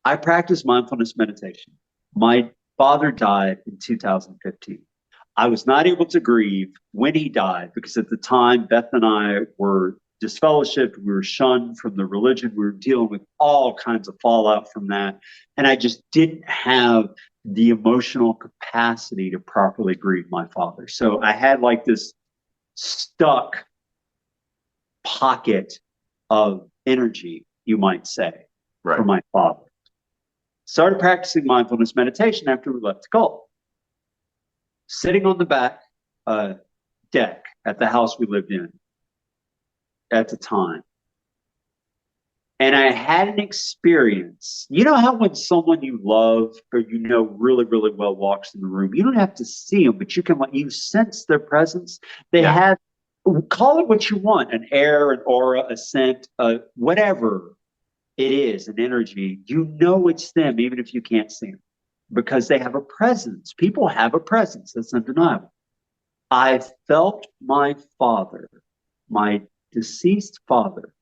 I practice mindfulness meditation. My father died in 2015. I was not able to grieve when he died because at the time, Beth and I were disfellowshipped. We were shunned from the religion. We were dealing with all kinds of fallout from that. And I just didn't have the emotional capacity to properly grieve my father. So I had like this stuck pocket of energy, you might say, for my father. Started practicing mindfulness meditation after we left the cult. Sitting on the back deck at the house we lived in at the time. And I had an experience. You know how when someone you love or you know really, really well walks in the room, you don't have to see them, but you sense their presence. They have, call it what you want, an air, an aura, a scent, whatever it is, an energy. You know it's them, even if you can't see them, because they have a presence. People have a presence. That's undeniable. I felt my father, my deceased father,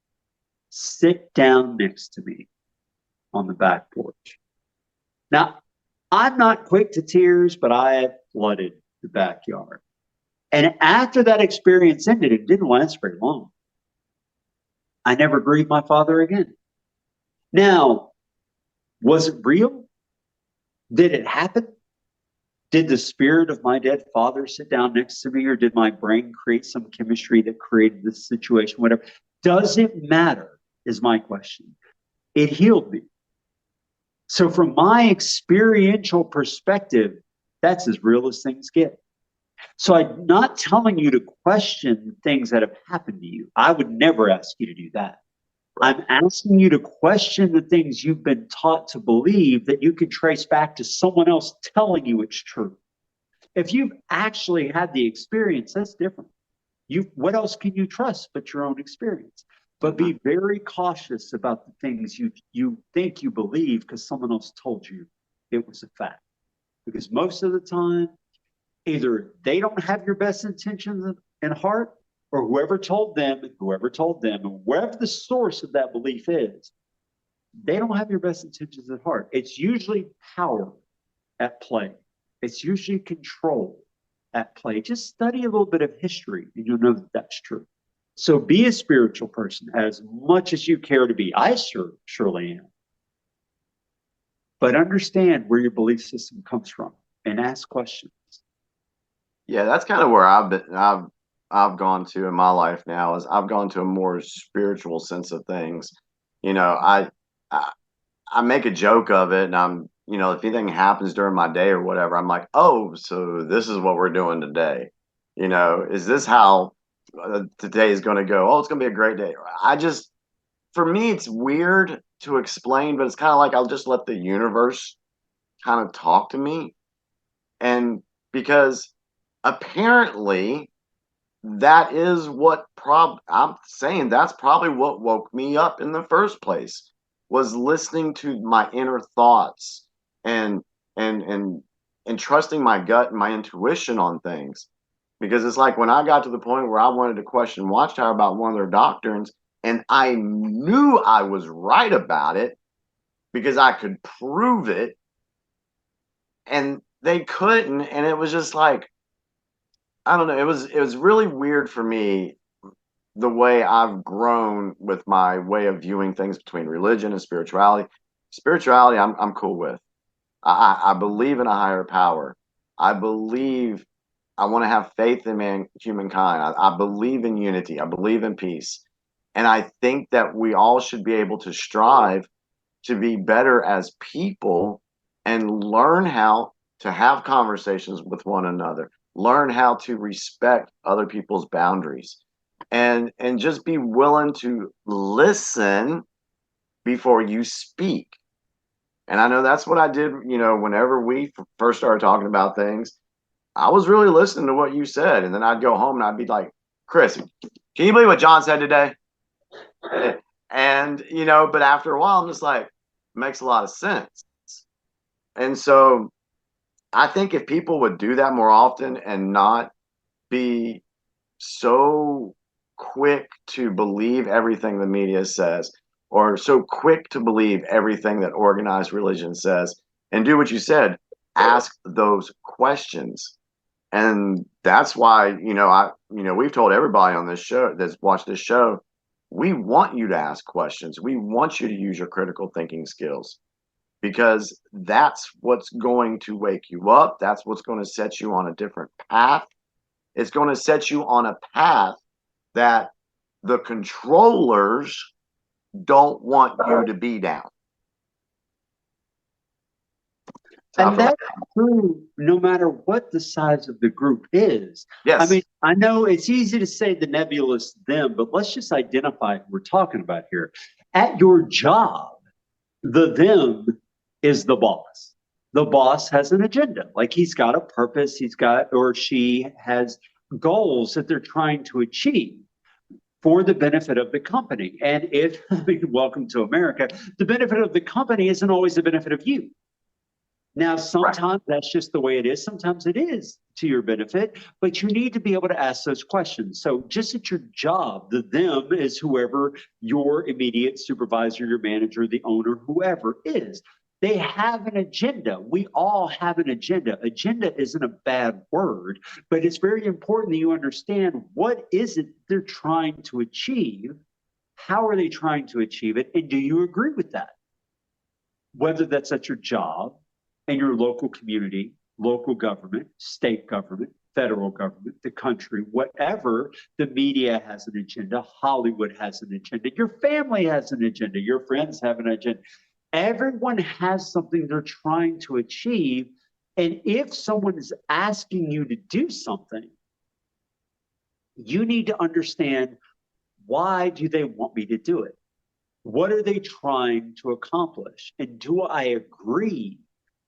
sit down next to me on the back porch. Now, I'm not quick to tears, but I flooded the backyard. And after that experience ended, it didn't last very long. I never grieved my father again. Now, was it real? Did it happen? Did the spirit of my dead father sit down next to me, or did my brain create some chemistry that created this situation? Whatever. Does it matter? Is my question. It healed me. So, from my experiential perspective, that's as real as things get. So, I'm not telling you to question things that have happened to you. I would never ask you to do that. I'm asking you to question the things you've been taught to believe that you can trace back to someone else telling you it's true. If you've actually had the experience, that's different. What else can you trust but your own experience? But be very cautious about the things you think you believe because someone else told you it was a fact. Because most of the time, either they don't have your best intentions in heart, or whoever told them, and wherever the source of that belief is, they don't have your best intentions at heart. It's usually power at play. It's usually control at play. Just study a little bit of history and you'll know that that's true. So be a spiritual person as much as you care to be. I surely am. But understand where your belief system comes from and ask questions. Yeah, that's kind of where I've gone to in my life now. Is I've gone to a more spiritual sense of things. You know, I make a joke of it, and if anything happens during my day or whatever, I'm like, oh, so this is what we're doing today. Is this how today is going to go? Oh, it's going to be a great day. For me, it's weird to explain, but it's kind of like I'll just let the universe kind of talk to me. And because apparently that is I'm saying that's probably what woke me up in the first place, was listening to my inner thoughts and trusting my gut and my intuition on things. Because it's like when I got to the point where I wanted to question Watchtower about one of their doctrines, and I knew I was right about it because I could prove it, and they couldn't, and it was just like, I don't know, it was really weird for me, the way I've grown with my way of viewing things between religion and spirituality. Spirituality, I'm cool with. I believe in a higher power. I want to have faith in humankind. I believe in unity. I believe in peace. And I think that we all should be able to strive to be better as people and learn how to have conversations with one another, learn how to respect other people's boundaries, and just be willing to listen before you speak. And I know that's what I did, whenever we first started talking about things. I was really listening to what you said, and then I'd go home and I'd be like, Chris, can you believe what Jon said today? And but after a while I'm just like, makes a lot of sense. And so I think if people would do that more often and not be so quick to believe everything the media says, or so quick to believe everything that organized religion says, and do what you said, ask those questions. And that's why, we've told everybody on this show that's watched this show, we want you to ask questions. We want you to use your critical thinking skills, because that's what's going to wake you up. That's what's going to set you on a different path. It's going to set you on a path that the controllers don't want you to be down. And that's true no matter what the size of the group is. Yes. I mean, I know it's easy to say the nebulous them, but let's just identify who we're talking about here. At your job, the them is the boss. The boss has an agenda. Like, he's got a purpose, or she has goals that they're trying to achieve for the benefit of the company. And welcome to America, the benefit of the company isn't always the benefit of you. Now, sometimes that's just the way it is. Sometimes it is to your benefit, but you need to be able to ask those questions. So just at your job, the them is whoever your immediate supervisor, your manager, the owner, whoever is. They have an agenda. We all have an agenda. Agenda isn't a bad word, but it's very important that you understand what is it they're trying to achieve. How are they trying to achieve it? And do you agree with that? Whether that's at your job, in your local community, local government, state government, federal government, the country, whatever, the media has an agenda, Hollywood has an agenda, your family has an agenda, your friends have an agenda. Everyone has something they're trying to achieve. And if someone is asking you to do something, you need to understand, why do they want me to do it? What are they trying to accomplish? And do I agree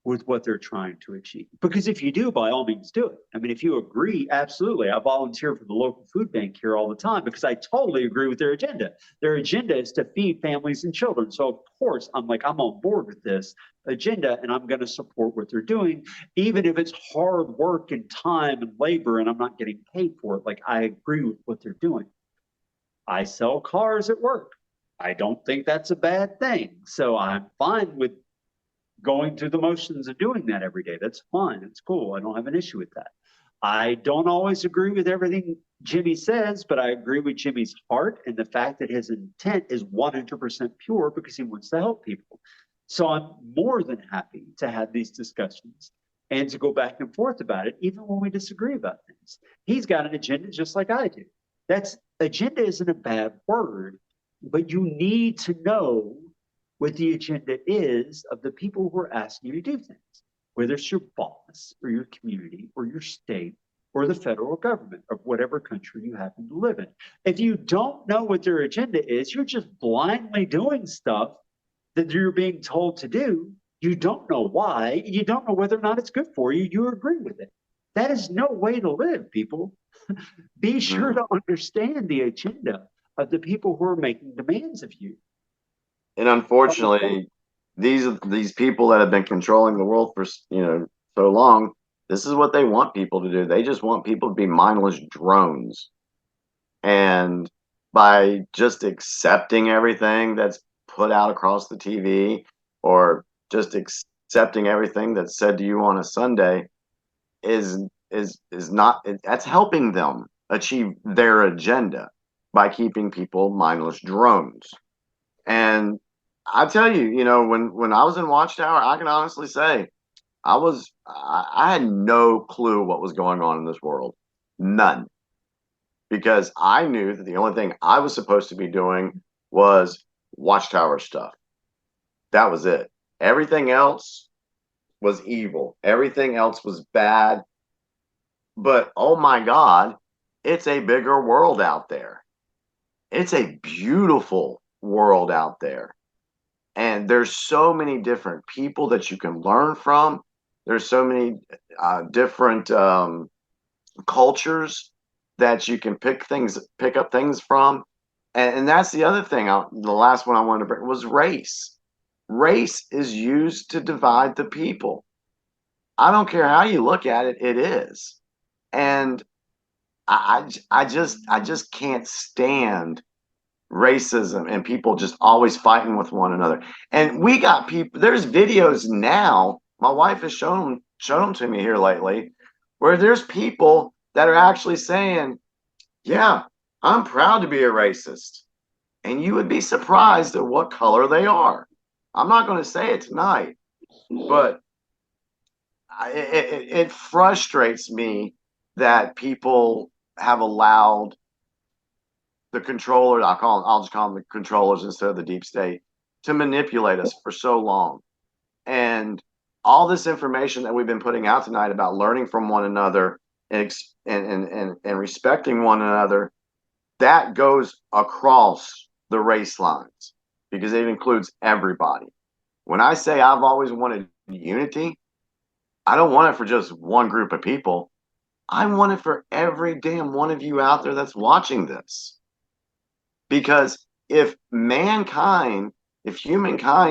with what they're trying to achieve? Because if you do, by all means, do it. I mean, if you agree, absolutely. I volunteer for the local food bank here all the time because I totally agree with their agenda. Their agenda is to feed families and children. So, of course, I'm on board with this agenda and I'm going to support what they're doing, even if it's hard work and time and labor and I'm not getting paid for it. Like, I agree with what they're doing. I sell cars at work. I don't think that's a bad thing. So I'm fine with going through the motions of doing that every day. That's fine. It's cool. I don't have an issue with that. I don't always agree with everything Jimmy says, but I agree with Jimmy's heart and the fact that his intent is 100% pure because he wants to help people. So I'm more than happy to have these discussions and to go back and forth about it, even when we disagree about things. He's got an agenda just like I do. Agenda isn't a bad word, but you need to know what the agenda is of the people who are asking you to do things, whether it's your boss or your community or your state or the federal government of whatever country you happen to live in. If you don't know what their agenda is, you're just blindly doing stuff that you're being told to do. You don't know why. You don't know whether or not it's good for you. You agree with it. That is no way to live, people. Be sure to understand the agenda of the people who are making demands of you. And unfortunately, these people that have been controlling the world for so long, this is what they want people to do. They just want people to be mindless drones. And by just accepting everything that's put out across the TV, or just accepting everything that's said to you on a Sunday, is not, that's helping them achieve their agenda by keeping people mindless drones. And I tell you, when I was in Watchtower, I can honestly say I had no clue what was going on in this world. None. Because I knew that the only thing I was supposed to be doing was Watchtower stuff. That was it. Everything else was evil. Everything else was bad. But oh my God, it's a bigger world out there. It's a beautiful world out there. And there's so many different people that you can learn from. There's so many different cultures that you can pick up things from. And that's the other thing. The last one I wanted to bring was race. Race is used to divide the people. I don't care how you look at it, it is. And I just can't stand racism and people just always fighting with one another. And we got people, there's videos now, my wife has shown them to me here lately, where there's people that are actually saying, yeah, I'm proud to be a racist. And you would be surprised at what color they are. I'm not going to say it tonight, but it frustrates me that people have allowed the controller, I'll just call them the controllers instead of the deep state, to manipulate us for so long. And all this information that we've been putting out tonight about learning from one another and respecting one another, that goes across the race lines because it includes everybody. When I say I've always wanted unity, I don't want it for just one group of people. I want it for every damn one of you out there that's watching this. Because if humankind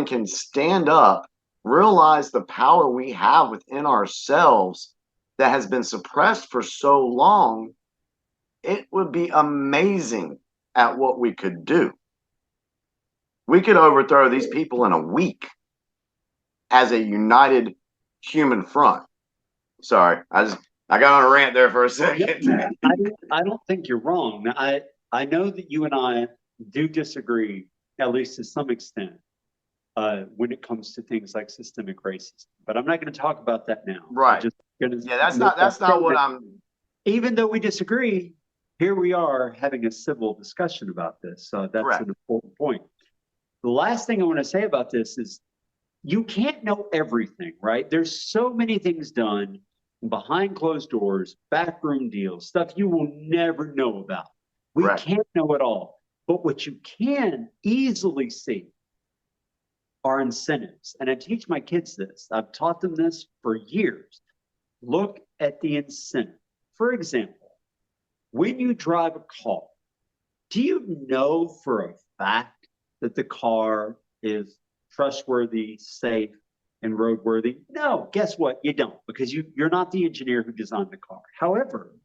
can stand up, realize the power we have within ourselves that has been suppressed for so long, it would be amazing at what we could do. We could overthrow these people in a week. as a united human front. Sorry, I got on a rant there for a second. I don't think you're wrong. I know that you and I do disagree, at least to some extent, when it comes to things like systemic racism. But I'm not going to talk about that now. Right. Just gonna Yeah, that's not what I'm. Even though we disagree, here we are having a civil discussion about this. So that's Correct. an important point. The last thing I want to say about this is you can't know everything, right? There's so many things done behind closed doors, backroom deals, stuff you will never know about. We Correct. can't know it all. But what you can easily see are incentives. And I teach my kids this. I've taught them this for years. Look at the incentive. For example, when you drive a car, do you know for a fact that the car is trustworthy, safe, and roadworthy? No, guess what? You don't, because you're not the engineer who designed the car. However,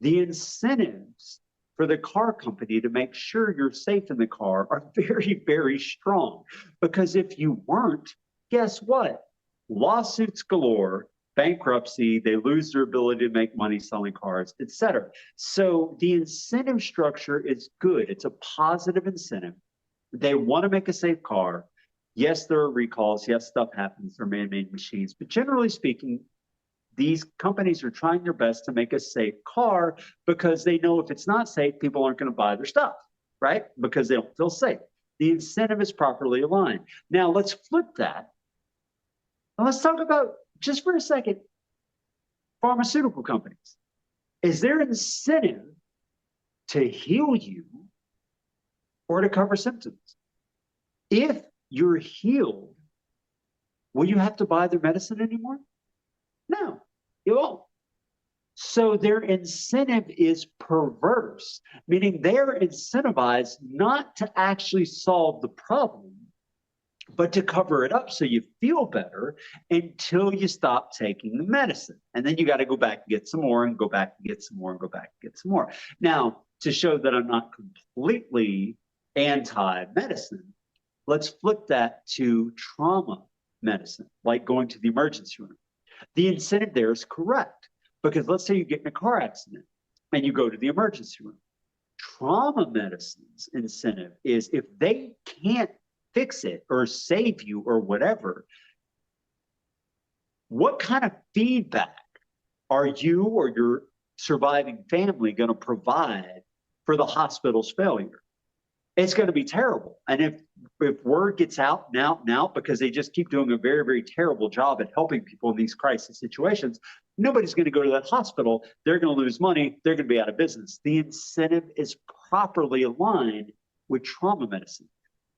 the incentives for the car company to make sure you're safe in the car are very, very strong. Because if you weren't, guess what? Lawsuits galore, bankruptcy, they lose their ability to make money selling cars, et cetera. So the incentive structure is good. It's a positive incentive. They want to make a safe car. Yes, there are recalls. Yes, stuff happens. They're man-made machines. But generally speaking, these companies are trying their best to make a safe car because they know if it's not safe, people aren't going to buy their stuff, right? Because they don't feel safe. The incentive is properly aligned. Now, let's flip that. And let's talk about, just for a second, pharmaceutical companies. Is their incentive to heal you or to cover symptoms? If you're healed, will you have to buy their medicine anymore? No, you won't. So their incentive is perverse, meaning they're incentivized not to actually solve the problem, but to cover it up so you feel better until you stop taking the medicine. And then you got to go back and get some more and go back and get some more and go back and get some more. Now, to show that I'm not completely anti-medicine, let's flip that to trauma medicine, like going to the emergency room. The incentive there is correct, because let's say you get in a car accident and you go to the emergency room. Trauma medicine's incentive is if they can't fix it or save you or whatever, what kind of feedback are you or your surviving family going to provide for the hospital's failure? It's going to be terrible. And if word gets out now, because they just keep doing a very, very terrible job at helping people in these crisis situations, nobody's going to go to that hospital. They're going to lose money. They're going to be out of business. The incentive is properly aligned with trauma medicine,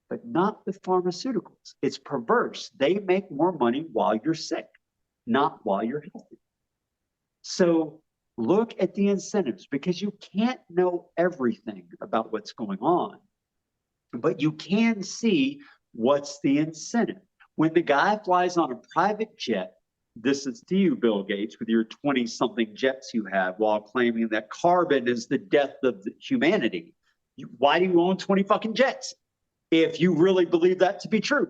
but not with pharmaceuticals. It's perverse. They make more money while you're sick, not while you're healthy. So look at the incentives, because you can't know everything about what's going on, but you can see what's the incentive. When the guy flies on a private jet, this is to you, Bill Gates, with your 20-something jets you have, while claiming that carbon is the death of humanity. Why do you own 20 fucking jets if you really believe that to be true,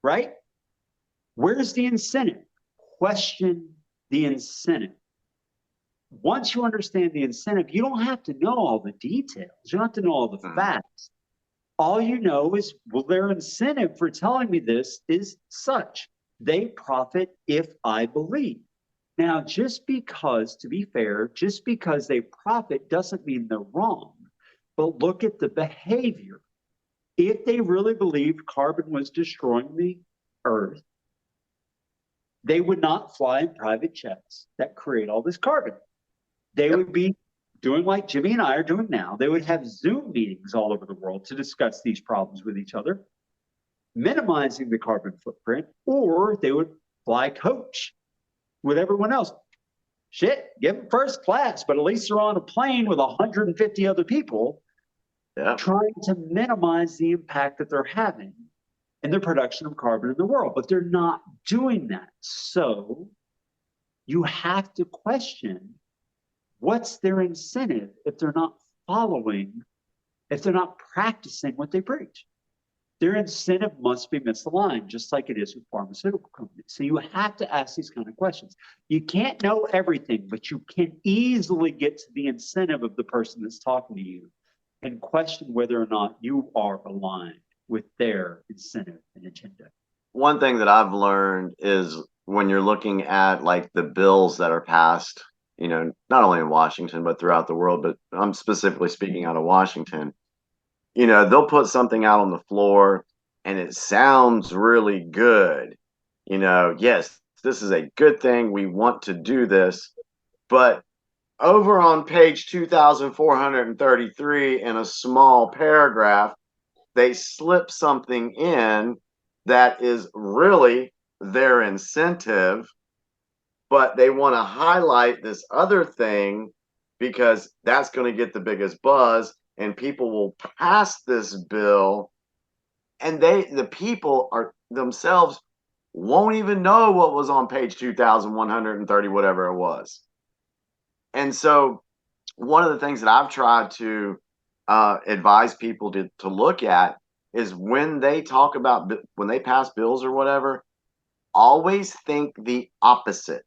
right? Where's the incentive? Question the incentive. Once you understand the incentive, you don't have to know all the details. You don't have to know all the facts. All you know is, well, their incentive for telling me this is such. They profit if I believe. Now, just because, to be fair, just because they profit doesn't mean they're wrong. But look at the behavior. If they really believed carbon was destroying the earth, they would not fly in private jets that create all this carbon. They would be doing like Jimmy and I are doing now. They would have Zoom meetings all over the world to discuss these problems with each other, minimizing the carbon footprint, or they would fly coach with everyone else. Shit, give them first class, but at least they're on a plane with 150 other people trying to minimize the impact that they're having in the production of carbon in the world. But they're not doing that. So you have to question, what's their incentive if they're not following, if they're not practicing what they preach? their incentive must be misaligned, just like it is with pharmaceutical companies. So you have to ask these kind of questions. You can't know everything, but you can easily get to the incentive of the person that's talking to you and question whether or not you are aligned with their incentive and agenda. One thing that I've learned is when you're looking at like the bills that are passed, not only in Washington, but throughout the world, but I'm specifically speaking out of Washington, they'll put something out on the floor and it sounds really good. Yes, this is a good thing. We want to do this. But over on page 2433 in a small paragraph, they slip something in that is really their incentive, but they want to highlight this other thing because that's going to get the biggest buzz and people will pass this bill, and the people are themselves won't even know what was on page 2130, whatever it was. And so one of the things that I've tried to advise people to look at is when they pass bills or whatever, always think the opposite.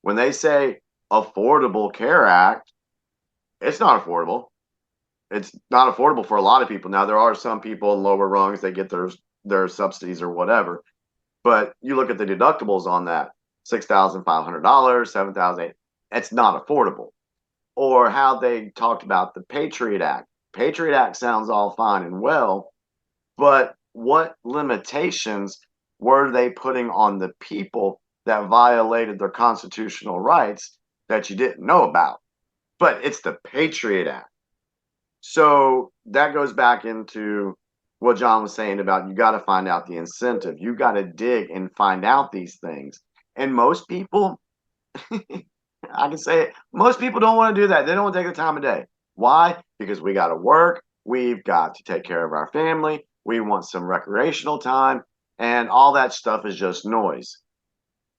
When they say Affordable Care Act, it's not affordable. It's not affordable for a lot of people. Now, there are some people in lower rungs, they get their subsidies or whatever. But you look at the deductibles on that, $6,500, $7,000, it's not affordable. Or how they talked about the Patriot Act. Patriot Act sounds all fine and well, but what limitations were they putting on the people that violated their constitutional rights that you didn't know about? But it's the Patriot Act. So that goes back into what Jon was saying about you got to find out the incentive. You got to dig and find out these things. And most people, I can say it, most people don't want to do that. They don't want to take the time of day. Why? Because we got to work. We've got to take care of our family. We want some recreational time. And all that stuff is just noise.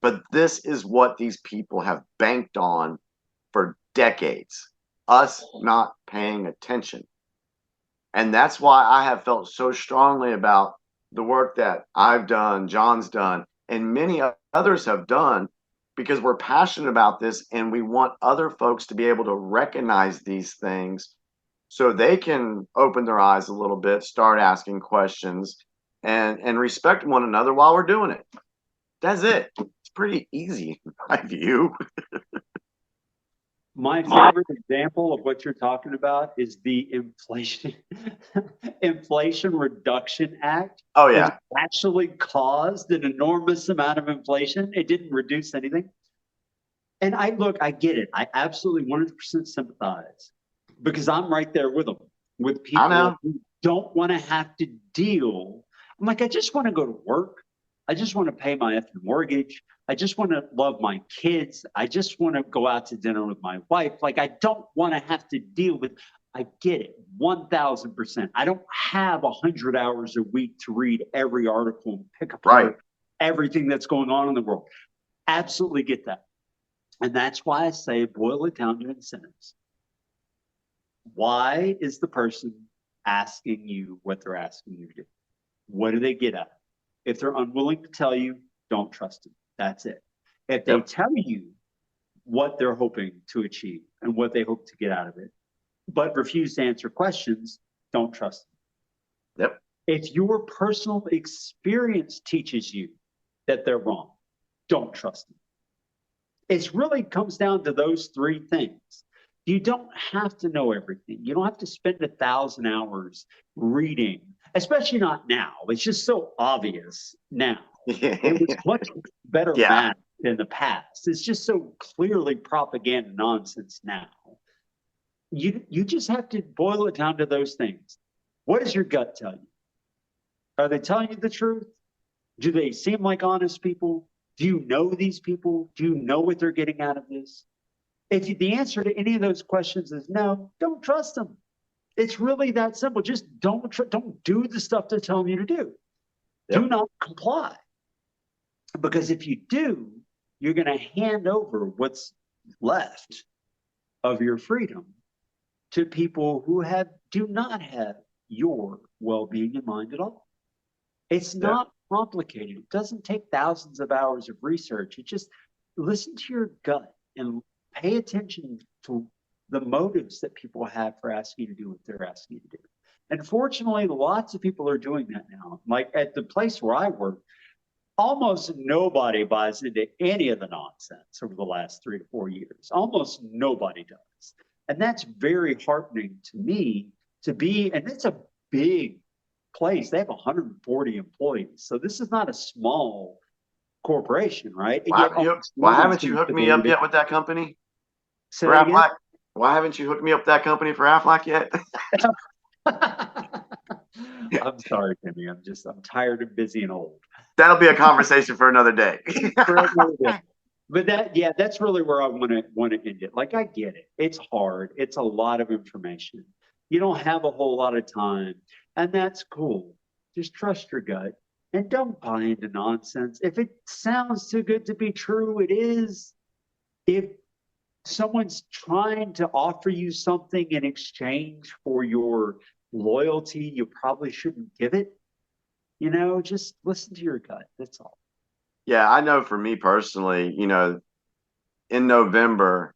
But this is what these people have banked on for decades. Us not paying attention. And that's why I have felt so strongly about the work that I've done, Jon's done, and many others have done, because we're passionate about this and we want other folks to be able to recognize these things so they can open their eyes a little bit, start asking questions, and respect one another while we're doing it. That's it. It's pretty easy in my view. My favorite example of what you're talking about is the Inflation Reduction Act. Oh, yeah. Which actually caused an enormous amount of inflation. It didn't reduce anything. And I get it. I absolutely 100% sympathize, because I'm right there with them, with people who don't want to have to deal. I'm like, I just want to go to work. I just want to pay my effing mortgage. I just want to love my kids. I just want to go out to dinner with my wife. Like, I don't want to have to deal with, I get it, 1000%. I don't have 100 hours a week to read every article and pick apart everything that's going on in the world. Absolutely get that. And that's why I say boil it down to incentives. Why is the person asking you what they're asking you to do? What do they get at? If they're unwilling to tell you, don't trust them. That's it. If they tell you what they're hoping to achieve and what they hope to get out of it, but refuse to answer questions, don't trust them. Yep. If your personal experience teaches you that they're wrong, don't trust them. It really comes down to those three things. You don't have to know everything. You don't have to spend 1,000 hours reading, especially not now. It's just so obvious now. It was much better math in the past. It's just so clearly propaganda nonsense now. You just have to boil it down to those things. What does your gut tell you? Are they telling you the truth? Do they seem like honest people? Do you know these people? Do you know what they're getting out of this? If the answer to any of those questions is no, don't trust them. It's really that simple. Just don't do the stuff they're telling you to do. Do not comply. Because if you do, you're going to hand over what's left of your freedom to people who do not have your well-being in mind at all. It's Yeah. not complicated. It doesn't take thousands of hours of research. It just listen to your gut and pay attention to the motives that people have for asking you to do what they're asking you to do. And fortunately, lots of people are doing that now. Like at the place where I work, almost nobody buys into any of the nonsense over the last 3 to 4 years. Almost nobody does. And that's very heartening to me to be, and it's a big place. They have 140 employees. So this is not a small corporation, right? Why haven't you hooked me up yet with that company Say for that again? Aflac? Why haven't you hooked me up with that company for Aflac yet? I'm sorry, Timmy. I'm tired and busy and old. That'll be a conversation for another day. But that's really where I want to end it. Like I get it. It's hard. It's a lot of information. You don't have a whole lot of time, and that's cool. Just trust your gut and don't buy into nonsense. If it sounds too good to be true, it is. If someone's trying to offer you something in exchange for your loyalty, you probably shouldn't give it. Just listen to your gut. That's all. Yeah, I know for me personally, in November,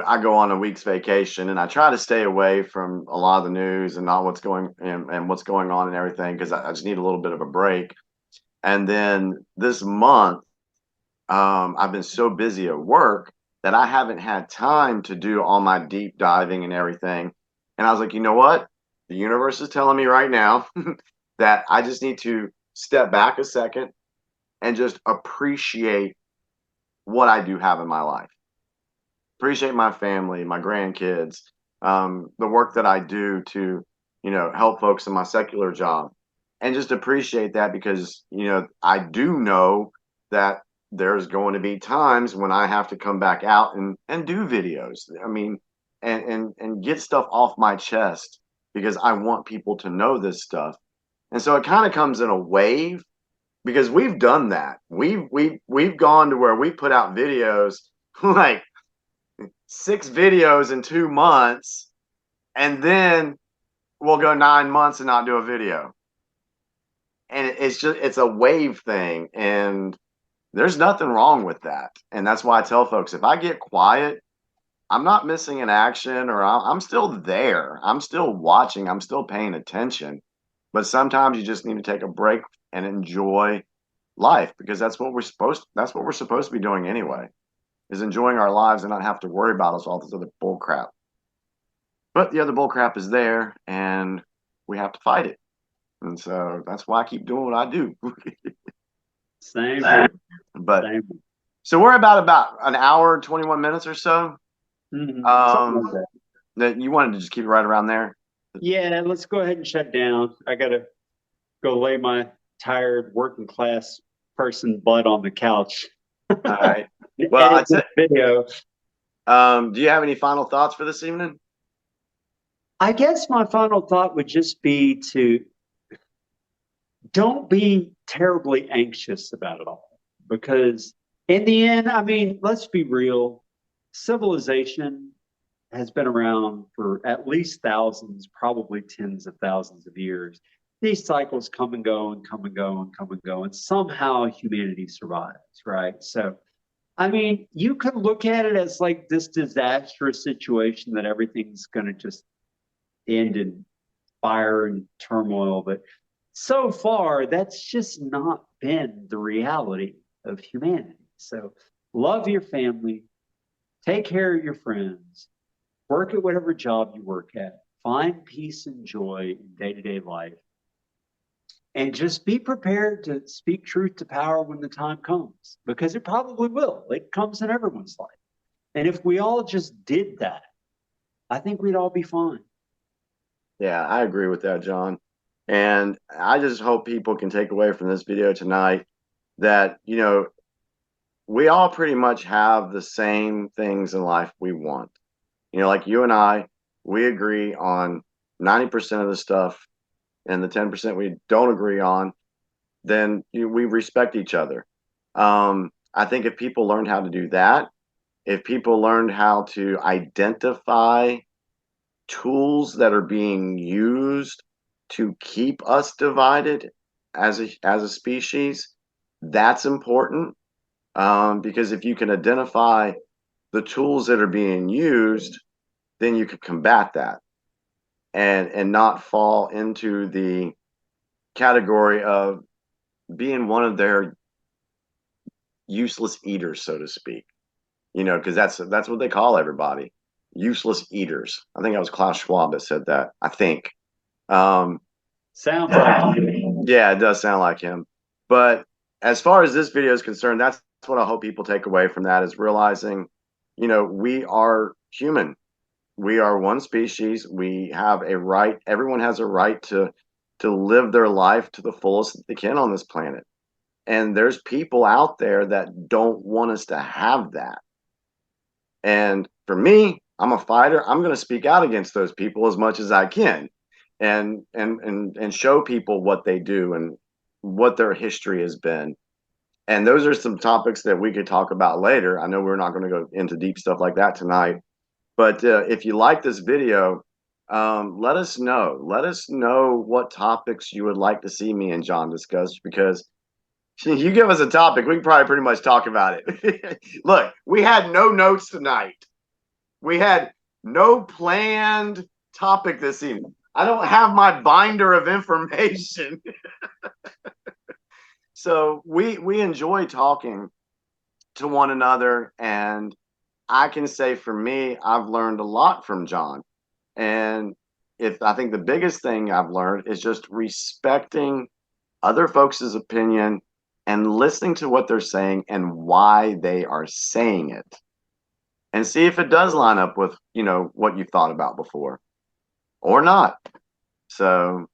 I go on a week's vacation and I try to stay away from a lot of the news and not what's going and what's going on and everything because I just need a little bit of a break. And then this month, I've been so busy at work that I haven't had time to do all my deep diving and everything. And I was like, you know what? The universe is telling me right now that I just need to step back a second and just appreciate what I do have in my life. Appreciate my family, my grandkids, the work that I do to, help folks in my secular job. And just appreciate that because, I do know that there's going to be times when I have to come back out and do videos. I mean, and get stuff off my chest because I want people to know this stuff. And so it kind of comes in a wave because we've done that. We've gone to where we put out videos like 6 videos in 2 months, and then we'll go 9 months and not do a video. And it's a wave thing, and there's nothing wrong with that. And that's why I tell folks, if I get quiet, I'm not missing an action, or I'm still there. I'm still watching. I'm still paying attention. But sometimes you just need to take a break and enjoy life because that's what we're supposed to be doing anyway, is enjoying our lives and not have to worry about all this other bull crap. But the other bull crap is there and we have to fight it. And so that's why I keep doing what I do. Same. But Same. so we're about an hour and 21 minutes or so. Something like that. That you wanted to just keep it right around there. Yeah, let's go ahead and shut down. I gotta go lay my tired working class person butt on the couch. All right. Well, Edit this video. Do you have any final thoughts for this evening? I guess my final thought would just be to don't be terribly anxious about it all. Because in the end, I mean, let's be real, civilization has been around for at least thousands, probably tens of thousands of years. These cycles come and go and come and go and come and go, and somehow humanity survives, right? So, I mean, you could look at it as like this disastrous situation that everything's going to just end in fire and turmoil. But so far, that's just not been the reality of humanity. So love your family, take care of your friends, work at whatever job you work at, find peace and joy in day-to-day life, and just be prepared to speak truth to power when the time comes, because it probably will. It comes in everyone's life. And if we all just did that, I think we'd all be fine. Yeah, I agree with that, John. And I just hope people can take away from this video tonight that, we all pretty much have the same things in life we want. Like you and I, we agree on 90% of the stuff, and the 10% we don't agree on, then we respect each other. I think if people learned how to do that, if people learned how to identify tools that are being used to keep us divided as a species, that's important. Because if you can identify the tools that are being used, then you could combat that and not fall into the category of being one of their useless eaters, so to speak. Because that's what they call everybody, useless eaters. I think that was Klaus Schwab that said that. I think. Sounds like you. Yeah, it does sound like him. But as far as this video is concerned, that's what I hope people take away from that, is realizing, we are human. We are one species. We have a right. Everyone has a right to live their life to the fullest that they can on this planet. And there's people out there that don't want us to have that. And for me, I'm a fighter. I'm going to speak out against those people as much as I can, and show people what they do and what their history has been. And those are some topics that we could talk about later. I know we're not going to go into deep stuff like that tonight, but if you like this video, let us know. Let us know what topics you would like to see me and Jon discuss, because you give us a topic, we can probably pretty much talk about it. Look, we had no notes tonight. We had no planned topic this evening. I don't have my binder of information. So we enjoy talking to one another, and I can say for me, I've learned a lot from Jon. And I think the biggest thing I've learned is just respecting other folks' opinion and listening to what they're saying and why they are saying it, and see if it does line up with, what you thought about before or not. So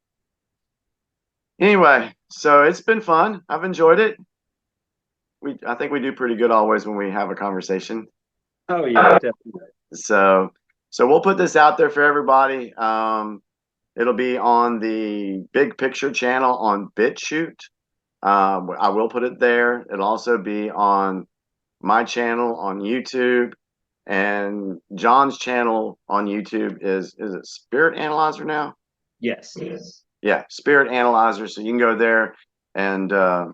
anyway, so it's been fun. I've enjoyed it. I think we do pretty good always when we have a conversation. Oh yeah, definitely. So we'll put this out there for everybody. It'll be on the Big Picture channel on BitChute. I will put it there. It'll also be on my channel on YouTube, and Jon's channel on YouTube is it Spirit Analyzer now? Yes. Yeah, Spirit Analyzer. So you can go there, and I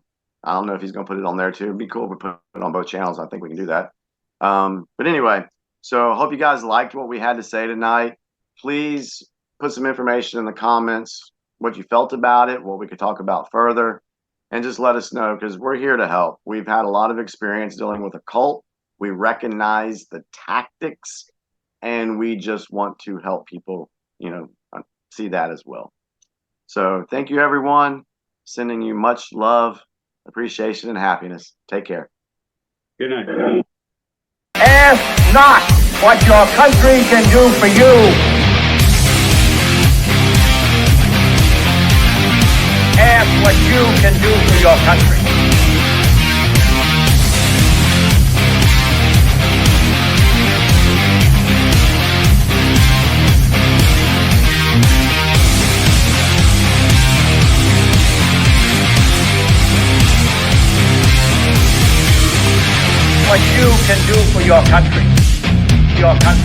don't know if he's going to put it on there too. It'd be cool if we put it on both channels. I think we can do that. But anyway, so I hope you guys liked what we had to say tonight. Please put some information in the comments, what you felt about it, what we could talk about further, and just let us know, because we're here to help. We've had a lot of experience dealing with a cult. We recognize the tactics, and we just want to help people, see that as well. So thank you, everyone. Sending you much love, appreciation, and happiness. Take care. Good night. Ask not what your country can do for you. Ask what you can do for your country. What you can do for your country. Your country.